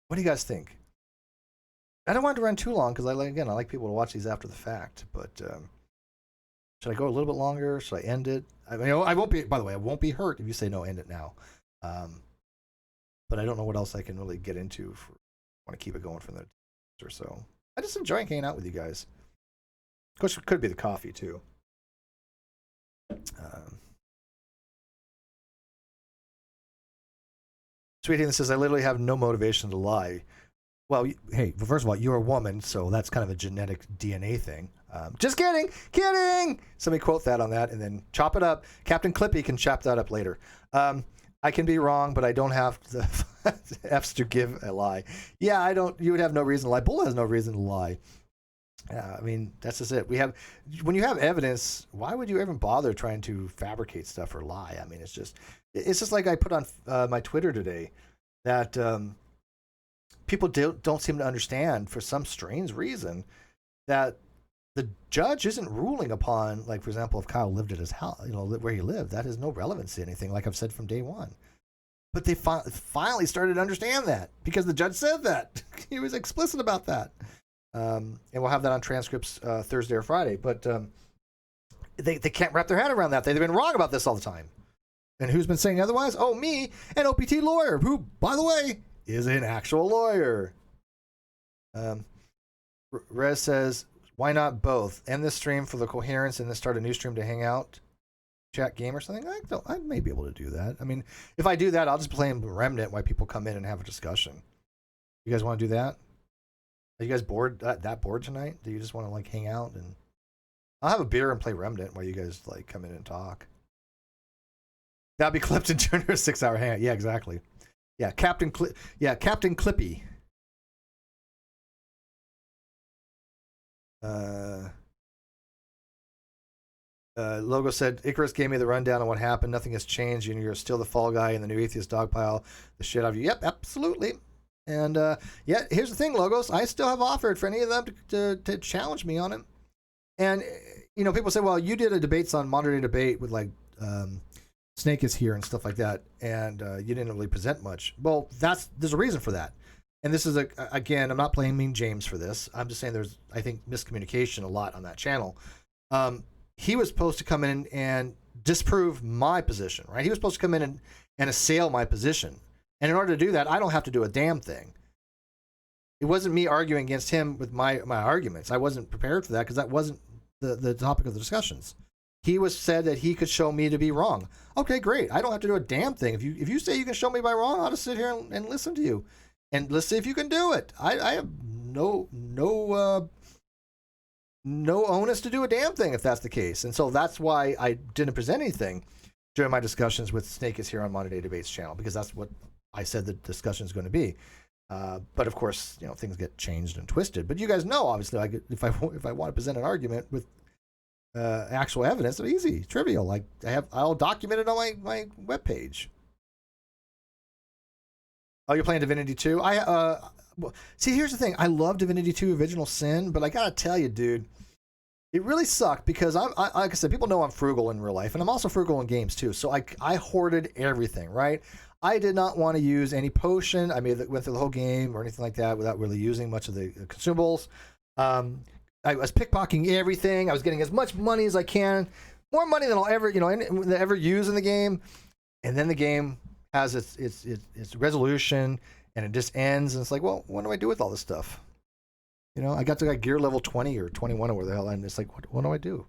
[SPEAKER 1] What do you guys think? I don't want it to run too long because I like people to watch these after the fact. But should I go a little bit longer? Should I end it? I mean, I won't be. By the way, I won't be hurt if you say no. End it now. But I don't know what else I can really get into. I want to keep it going for the or so. I just enjoy hanging out with you guys. Of course, it could be the coffee too. Sweetie says, I literally have no motivation to lie. Well, hey, first of all, you're a woman, so that's kind of a genetic DNA thing. Just kidding. Somebody quote that on that and then chop it up. Captain Clippy can chop that up later. I can be wrong, but I don't have the F's to give a lie. Yeah, I don't. You would have no reason to lie. Bull has no reason to lie. I mean, that's just it. When you have evidence, why would you even bother trying to fabricate stuff or lie? I mean, it's just like I put on my Twitter today that people don't seem to understand for some strange reason that the judge isn't ruling upon, like, for example, if Kyle lived at his house, where he lived, that has no relevance to anything, like I've said from day one. But they finally started to understand that because the judge said that. He was explicit about that. And we'll have that on transcripts Thursday or Friday. But they can't wrap their head around that. They've been wrong about this all the time. And who's been saying otherwise? Oh, me, an OPT lawyer, who, by the way, is an actual lawyer. Rez says, why not both? End this stream for the coherence and then start a new stream to hang out, chat game or something? I may be able to do that. I mean, if I do that, I'll just play in Remnant while people come in and have a discussion. You guys want to do that? Are you guys bored? That bored tonight? Do you just want to like hang out? And I'll have a beer and play Remnant while you guys like come in and talk. That'll be clipped and turned into a 6-hour hangout. Yeah, exactly. Yeah, Captain Clippy. Logo said, Icarus gave me the rundown on what happened. Nothing has changed. You're still the fall guy in the new Atheist dogpile. The shit out of you. Yep, absolutely. And yeah, here's the thing, Logos. I still have offered for any of them to challenge me on it. And, people say, well, you did a debates on modern day debate with like Snake is here and stuff like that. And you didn't really present much. Well, there's a reason for that. And this is, again, I'm not blaming James for this. I'm just saying there's, I think, miscommunication a lot on that channel. He was supposed to come in and disprove my position, right? He was supposed to come in and assail my position. And in order to do that, I don't have to do a damn thing. It wasn't me arguing against him with my arguments. I wasn't prepared for that because that wasn't the topic of the discussions. He said that he could show me to be wrong. Okay, great. I don't have to do a damn thing. If you say you can show me by wrong, I'll just sit here and listen to you. And let's see if you can do it. I have no onus to do a damn thing if that's the case. And so that's why I didn't present anything during my discussions with Snake is here on Modern Day Debates channel, because that's what I said the discussion is going to be. But of course, things get changed and twisted. But you guys know, obviously, if I want to present an argument with actual evidence, it's easy, trivial. Like I'll document it on my webpage. Oh, you're playing Divinity 2? See, here's the thing. I love Divinity 2 Original Sin, but I gotta tell you, dude, it really sucked because like I said, people know I'm frugal in real life, and I'm also frugal in games too. So I hoarded everything, right? I did not want to use any potion. I went through the whole game or anything like that without really using much of the consumables. I was pickpocketing everything. I was getting as much money as I can, more money than I'll ever use in the game, and then the game has its resolution and it just ends, and it's like, well, what do I do with all this stuff? I got to like gear level 20 or 21 or where the hell, and it's like, what do I do?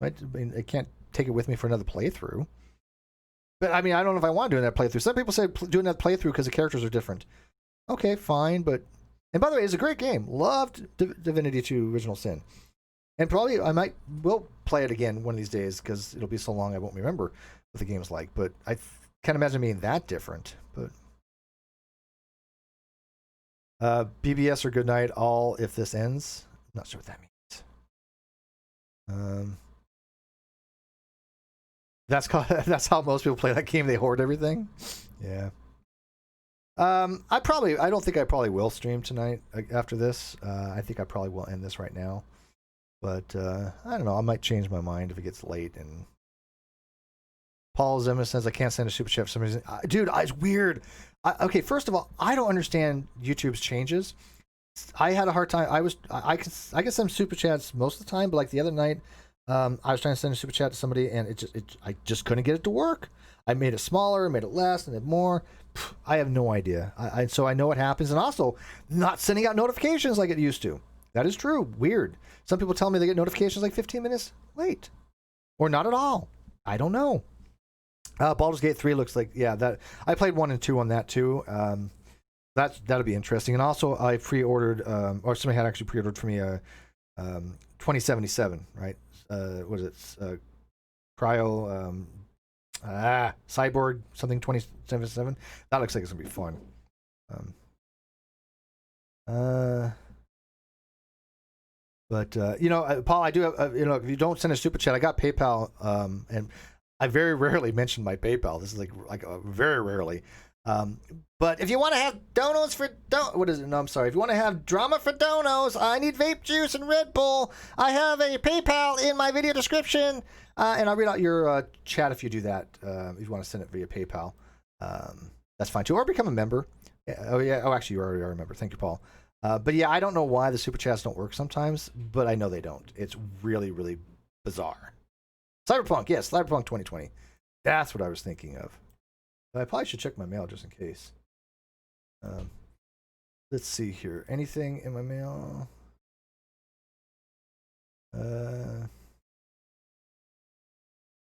[SPEAKER 1] I can't take it with me for another playthrough. But I don't know if I want to do that playthrough. Some people say doing that playthrough because the characters are different. Okay, fine, and by the way, it's a great game. Loved Divinity 2 Original Sin. And probably will play it again one of these days because it'll be so long I won't remember what the game's like. But can't imagine being that different. But BBS or good night all if this ends. I'm not sure what that means. That's how most people play that game. They hoard everything. Yeah. I don't think I probably will stream tonight after this. I think I probably will end this right now. But I don't know. I might change my mind if it gets late. And Paul Zimmer says I can't send a super chat for some reason. Dude, it's weird. Okay, first of all, I don't understand YouTube's changes. I had a hard time. I get some super chats most of the time, but like the other night, I was trying to send a super chat to somebody, and I just couldn't get it to work. I made it smaller, made it less, and then more. I have no idea. So I know what happens, and also not sending out notifications like it used to. That is true. Weird. Some people tell me they get notifications like 15 minutes late, or not at all. I don't know. Baldur's Gate 3 looks like, yeah, that I played 1 and 2 on that too. That'll be interesting. And also I pre-ordered, or somebody had actually pre-ordered for me a 2077, right? What is it? Cryo Cyborg something 2077. That looks like it's gonna be fun. But you know, Paul, I do have, you know, if you don't send a super chat, I got PayPal, and I very rarely mention my PayPal. This is like very rarely. But if you want to have donos for what is it? No, I'm sorry. If you want to have drama for donos, I need vape juice and Red Bull. I have a PayPal in my video description, and I'll read out your chat if you do that. If you want to send it via PayPal, that's fine too. Or become a member. Oh yeah. Oh, actually, you already are a member. Thank you, Paul. But yeah, I don't know why the super chats don't work sometimes, but I know they don't. It's really, really bizarre. Cyberpunk, yes, Cyberpunk 2020. That's what I was thinking of. I probably should check my mail just in case. Let's see here. Anything in my mail?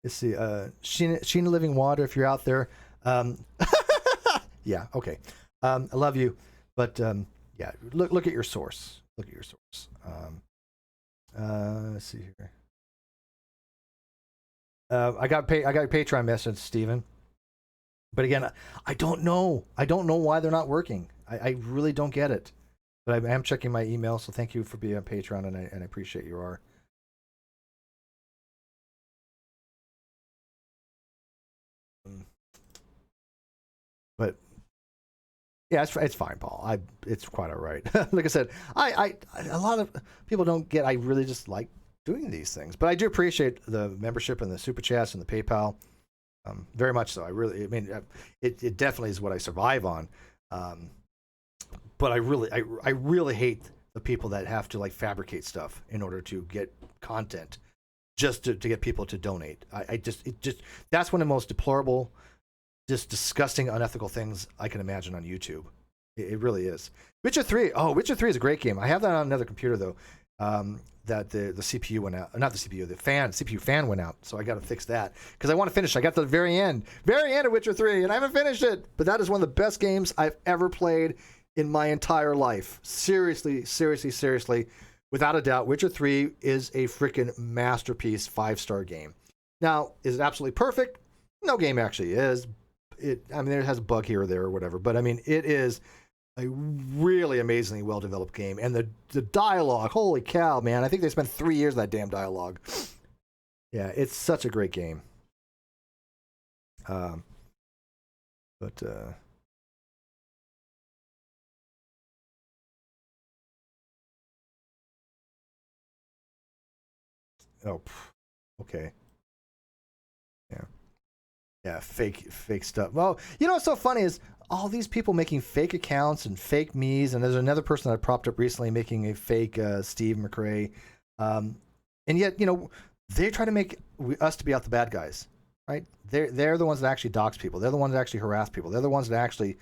[SPEAKER 1] Let's see. Sheena Living Water, if you're out there. Yeah, okay. I love you, but yeah, look at your source. Look at your source. Let's see here. I got a Patreon message, Steven. But again, I don't know. I don't know why they're not working. I really don't get it. But I am checking my email, so thank you for being on Patreon, and I appreciate you are. But yeah, it's fine, Paul. It's quite all right. Like I said, a lot of people don't get. I really just like doing these things, but I do appreciate the membership and the super chats and the PayPal. Very much so. I mean, it definitely is what I survive on. But I really hate the people that have to like fabricate stuff in order to get content, just to get people to donate. That's one of the most deplorable, just disgusting, unethical things I can imagine on YouTube. It really is. Witcher 3. Oh, Witcher 3 is a great game. I have that on another computer though. That the CPU went out, not the CPU, the CPU fan went out, so I got to fix that because I want to finish. I got to the very end of Witcher 3, and I haven't finished it. But that is one of the best games I've ever played in my entire life. Seriously, without a doubt, Witcher 3 is a freaking masterpiece, 5-star game. Now, is it absolutely perfect? No game actually is. I mean, it has a bug here or there or whatever, but I mean, it is a really amazingly well-developed game. And the dialogue, holy cow, man. I think they spent 3 years on that damn dialogue. Yeah, it's such a great game. Oh, okay. Yeah, fake stuff. Well, you know what's so funny is all these people making fake accounts and fake me's, and there's another person that I propped up recently making a fake Steve McRae, and yet, you know, they try to make us to be out the bad guys, right? They're the ones that actually dox people. They're the ones that actually harass people. They're the ones that actually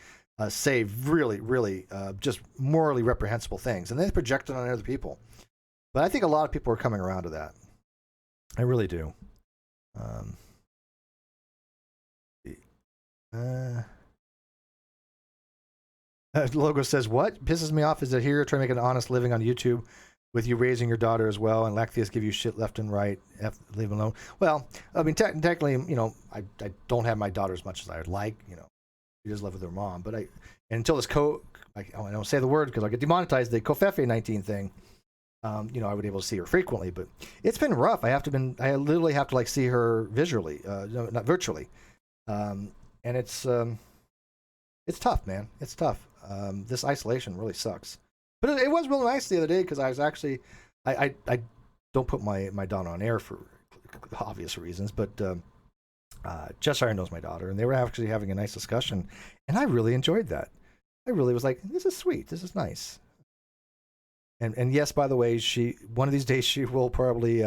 [SPEAKER 1] say really just morally reprehensible things, and they project it on other people. But I think a lot of people are coming around to that. I really do. Logo says, what pisses me off is that here you're trying to make an honest living on YouTube with you raising your daughter as well, and Atheists give you shit left and right, leave them alone. Well, I mean, technically, you know, I don't have my daughter as much as I would like, you know. She does live with her mom, but and until this I don't say the word because I'll get demonetized, the Covfefe 19 thing, you know, I would be able to see her frequently, but it's been rough. I literally have to like see her visually, no, not virtually. And it's tough, man. It's tough. This isolation really sucks. But it was real nice the other day because I was actually, I don't put my daughter on air for obvious reasons, but Cheshire knows my daughter, and they were actually having a nice discussion, and I really enjoyed that. I really was like, this is sweet. This is nice. And yes, by the way, one of these days she will probably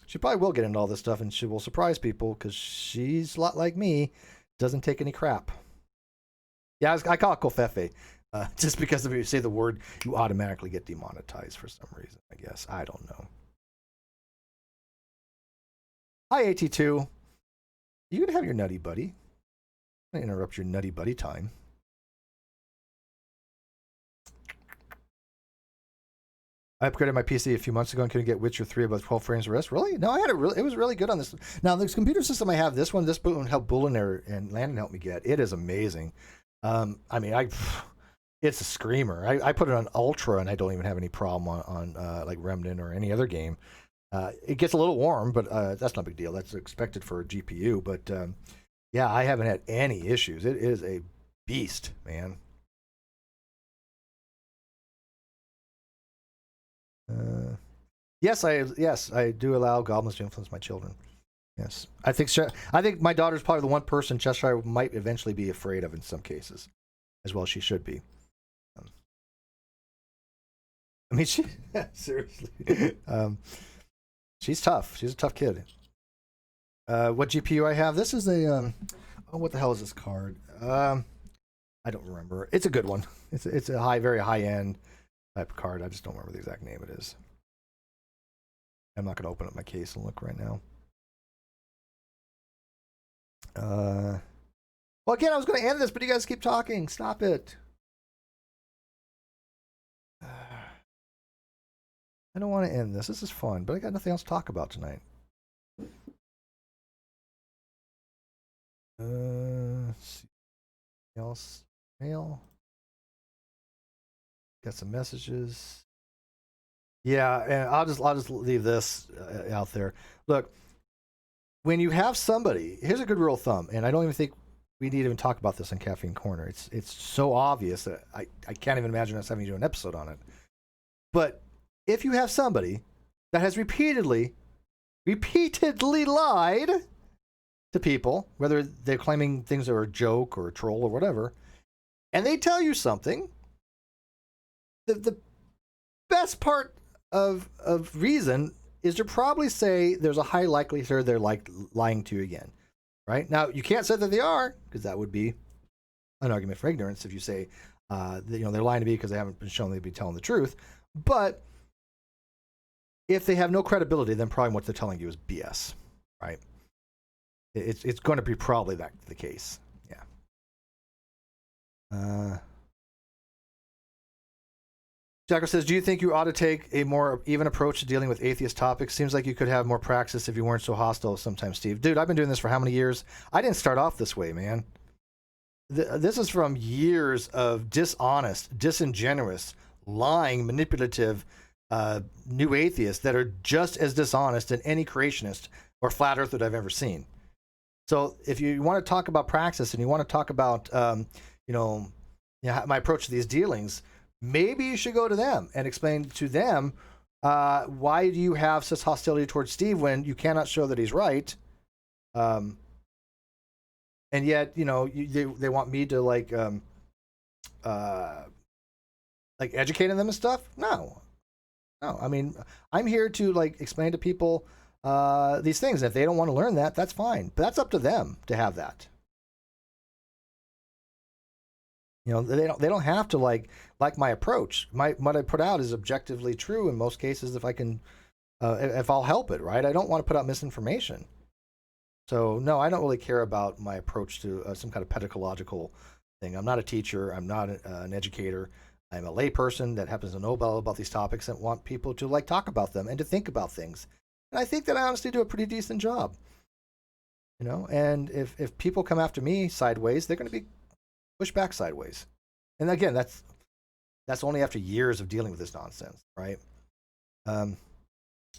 [SPEAKER 1] she probably will get into all this stuff, and she will surprise people because she's a lot like me, doesn't take any crap. Yeah, I call it Covfefe. Just because if you say the word, you automatically get demonetized for some reason, I guess. I don't know. Hi, AT2. You can have your nutty buddy. I'm going to interrupt your nutty buddy time. I upgraded my PC a few months ago and couldn't get Witcher 3 above 12 frames per second. Really? No, I had it was really good on this. Now, this computer system I have, this one helped Bulliner and Landon helped me get. It is amazing. I mean, it's a screamer. I put it on Ultra and I don't even have any problem on like Remnant or any other game. It gets a little warm, but that's not a big deal. That's expected for a GPU. But yeah, I haven't had any issues. It is a beast, man. Yes, I do allow goblins to influence my children. Yes, I think my daughter's probably the one person Cheshire might eventually be afraid of in some cases, as well as she should be. I mean, seriously, she's tough. She's a tough kid. What GPU I have? This is a what the hell is this card? I don't remember. It's a good one. It's a very high end type of card. I just don't remember the exact name it is. I'm not going to open up my case and look right now. Well, again, I was going to end this, but you guys keep talking. Stop it. I don't want to end this. This is fun, but I got nothing else to talk about tonight. Let's see. Else? Mail? Got some messages. Yeah, and I'll just leave this out there. Look, when you have somebody, here's a good rule of thumb, and I don't even think we need to even talk about this in Caffeine Corner. It's so obvious that I can't even imagine us having to do an episode on it. But if you have somebody that has repeatedly lied to people, whether they're claiming things are a joke or a troll or whatever, and they tell you something, the best part of reason is to probably say there's a high likelihood they're lying to you again, right? Now, you can't say that they are, because that would be an argument for ignorance if you say that, they're lying to me because they haven't been shown they'd be telling the truth. But if they have no credibility, then probably what they're telling you is BS, right? It's going to be probably that the case. Yeah. Jacko says, do you think you ought to take a more even approach to dealing with atheist topics? Seems like you could have more praxis if you weren't so hostile sometimes, Steve. Dude, I've been doing this for how many years? I didn't start off this way, man. This is from years of dishonest, disingenuous, lying, manipulative new atheists that are just as dishonest as any creationist or flat earther that I've ever seen. So if you want to talk about praxis and you want to talk about, my approach to these dealings, maybe you should go to them and explain to them why do you have such hostility towards Steve when you cannot show that he's right, and yet they want me to like educating them and stuff. No. I mean, I'm here to like explain to people these things. And if they don't want to learn that, that's fine. But that's up to them to have that. They don't have to like my approach. What I put out is objectively true in most cases. If I can, if I'll help it, right? I don't want to put out misinformation. So no, I don't really care about my approach to some kind of pedagogical thing. I'm not a teacher. I'm not an educator. I'm a layperson that happens to know about these topics and want people to like talk about them and to think about things. And I think that I honestly do a pretty decent job. You know, and if people come after me sideways, they're going to be pushed back sideways. And again, that's only after years of dealing with this nonsense, right?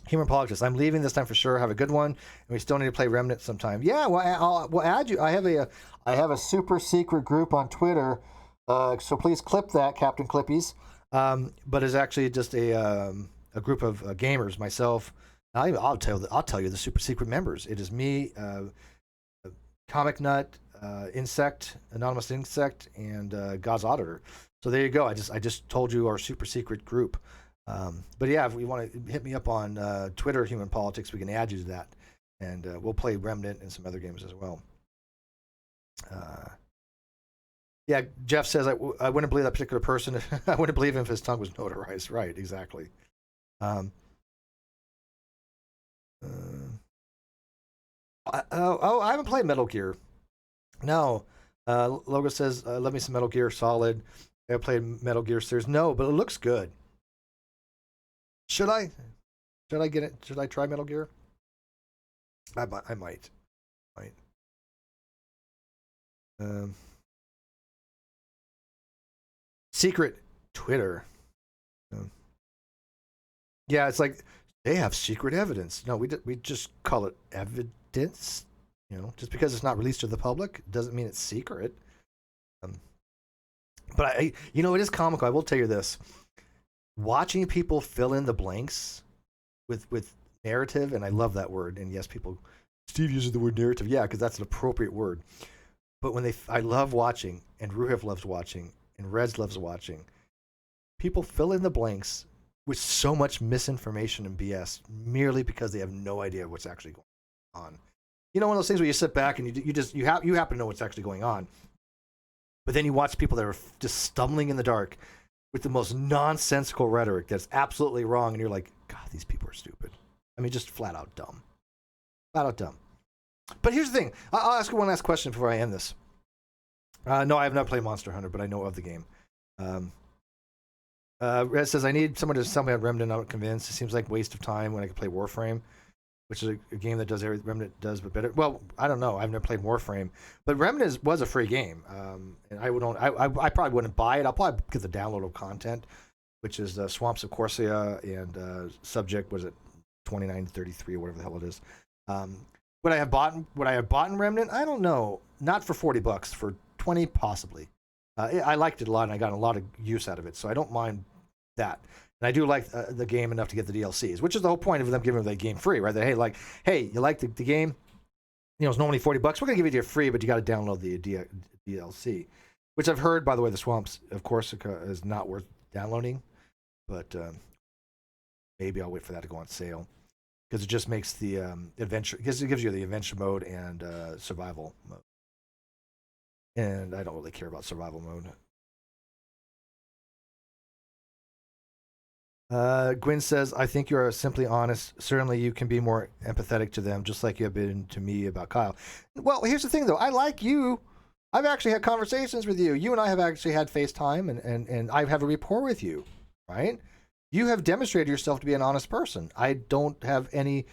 [SPEAKER 1] Human Politics. I'm leaving this time for sure. Have a good one, and we still need to play Remnant sometime. Yeah, well, we'll add you. I have a super secret group on Twitter, so please clip that, Captain Clippies. But it's actually just a group of gamers. Myself, I'll tell you the super secret members. It is me, Comic Nut, Insect, Anonymous Insect, and God's Auditor. So there you go. I just told you our super secret group. But yeah, if you want to hit me up on Twitter, Human Politics, we can add you to that, and we'll play Remnant and some other games as well. Yeah, Jeff says I wouldn't believe that particular person. I wouldn't believe him if his tongue was notarized. Right, exactly. I haven't played Metal Gear. No. Logo says, love me some Metal Gear Solid. I played Metal Gear Series. No, but it looks good. Should I get it? Should I try Metal Gear? I might. Secret Twitter. Yeah, it's like they have secret evidence. No, we just call it evidence. You know, just because it's not released to the public doesn't mean it's secret. But it is comical. I will tell you this: watching people fill in the blanks with narrative, and I love that word. And yes, Steve uses the word narrative, yeah, because that's an appropriate word. But I love watching, and Ruhiv loves watching, and Reds loves watching. People fill in the blanks with so much misinformation and BS merely because they have no idea what's actually going on. You know, one of those things where you sit back and you happen to know what's actually going on, but then you watch people that are just stumbling in the dark with the most nonsensical rhetoric that's absolutely wrong, and you're like, God, these people are stupid. I mean, just flat out dumb. Flat out dumb. But here's the thing. I'll ask you one last question before I end this. No, I have not played Monster Hunter, but I know of the game. Red says, I need someone to tell me about Remnant. I'm not convinced. It seems like a waste of time when I could play Warframe, which is a game that does everything Remnant does, but better. Well, I don't know. I've never played Warframe, but Remnant was a free game, and I probably wouldn't buy it. I'll probably get the downloadable content, which is Swamps of Corsia and Subject. Was it 2933 or whatever the hell it is? Would I have bought in Remnant? I don't know. Not for $40, for 20 possibly. I liked it a lot, and I got a lot of use out of it, so I don't mind that. And I do like the game enough to get the DLCs, which is the whole point of them giving the game free, right? That, hey, you like the game? You know, it's normally $40. We're gonna give it to you free, but you got to download the DLC, which I've heard, by the way, the Swamps of Corsica is not worth downloading, but maybe I'll wait for that to go on sale because it just makes the adventure, because it gives you the adventure mode and survival mode. And I don't really care about survival mode. Gwyn says, I think you are simply honest. Certainly you can be more empathetic to them, just like you have been to me about Kyle. Well, here's the thing, though. I like you. I've actually had conversations with you. You and I have actually had FaceTime, and I have a rapport with you, right? You have demonstrated yourself to be an honest person. I don't have any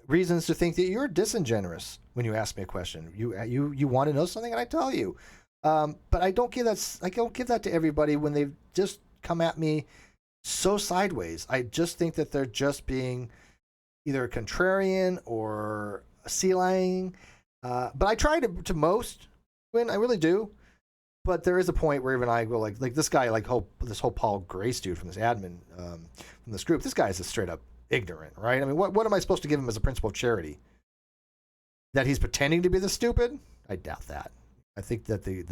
[SPEAKER 1] reasons to think that you're disingenuous when you ask me a question. You want to know something, and I tell you. But I don't give that to everybody when they just come at me so sideways. I just think that they're just being either a contrarian or a sea lion. But I try to most win. I really do. But there is a point where even I go like this guy, this whole Paul Grace dude from this admin from this group. This guy is just straight up ignorant, right? I mean, what am I supposed to give him as a principle of charity? That he's pretending to be the stupid? I doubt that. I think that the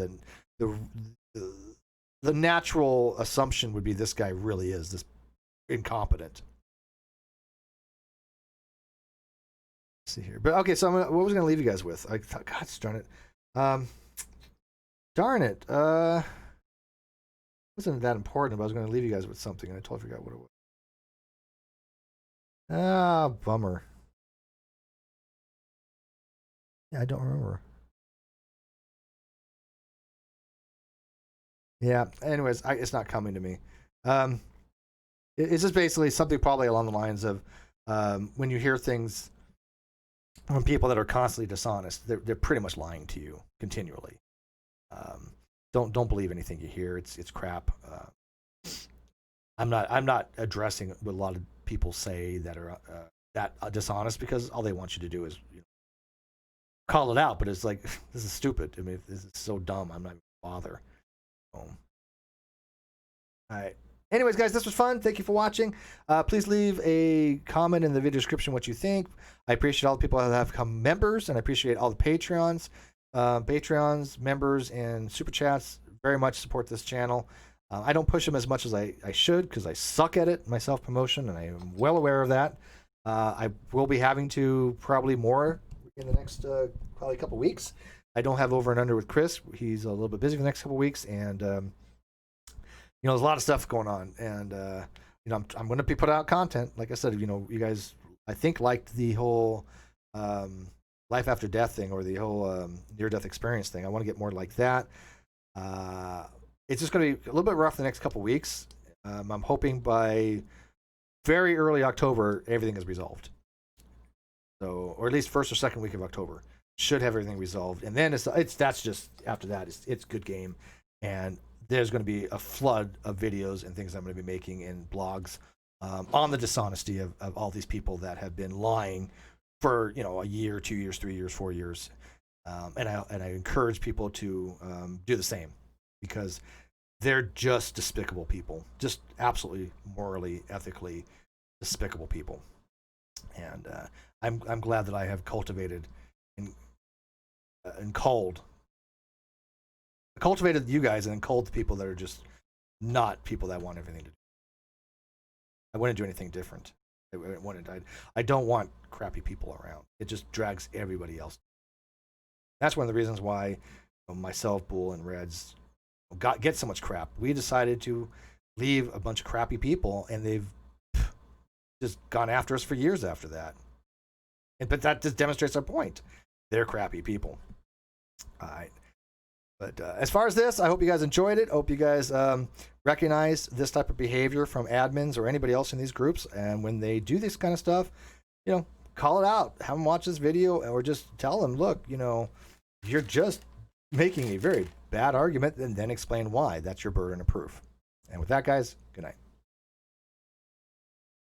[SPEAKER 1] natural assumption would be this guy really is this incompetent. Let's see here, but okay. So what was I going to leave you guys with? I thought, God darn it, darn it. Wasn't that important? But I was going to leave you guys with something, and I totally forgot what it was. Ah, bummer. Yeah, I don't remember. Yeah. Anyways, it's not coming to me. Um, it's just basically something probably along the lines of when you hear things from people that are constantly dishonest, they're pretty much lying to you continually. Um, don't believe anything you hear. It's crap. I'm not addressing what a lot of people say that are that dishonest, because all they want you to do is call it out. But it's like, this is stupid. I mean, this is so dumb. I'm not even bother. All right. Anyways, guys, this was fun. Thank you for watching. Please leave a comment in the video description what you think. I appreciate all the people that have become members, and I appreciate all the Patreons, members, and super chats. Very much support this channel. I don't push them as much as I should, because I suck at it, my self-promotion, and I am well aware of that. I will be having to probably more in the next probably couple weeks. I don't have Over and Under with Chris. He's a little bit busy for the next couple weeks, and there's a lot of stuff going on, and I'm going to be putting out content. Like I said, you guys, I think, liked the whole life after death thing, or the whole near-death experience thing. I want to get more like that. It's just going to be a little bit rough the next couple weeks. I'm hoping by very early October everything is resolved. So, or at least first or second week of October should have everything resolved, and then that's just after that it's good game, and there's going to be a flood of videos and things I'm going to be making in blogs on the dishonesty of all these people that have been lying for a year, 2 years, 3 years, 4 years, and I encourage people to do the same, because they're just despicable people, just absolutely morally, ethically despicable people, and I'm glad that I have cultivated and cultivated you guys, and then culled the people that are just not people that want everything to do. I wouldn't do anything different. I don't want crappy people around. It just drags everybody else. That's one of the reasons why myself, Bull, and Reds get so much crap. We decided to leave a bunch of crappy people, and they've just gone after us for years after that. But that just demonstrates our point. They're crappy people. All right. But as far as this, I hope you guys enjoyed it. I hope you guys recognize this type of behavior from admins or anybody else in these groups. And when they do this kind of stuff, call it out. Have them watch this video, or just tell them, look, you're just making a very bad argument, and then explain why. That's your burden of proof. And with that, guys, good night.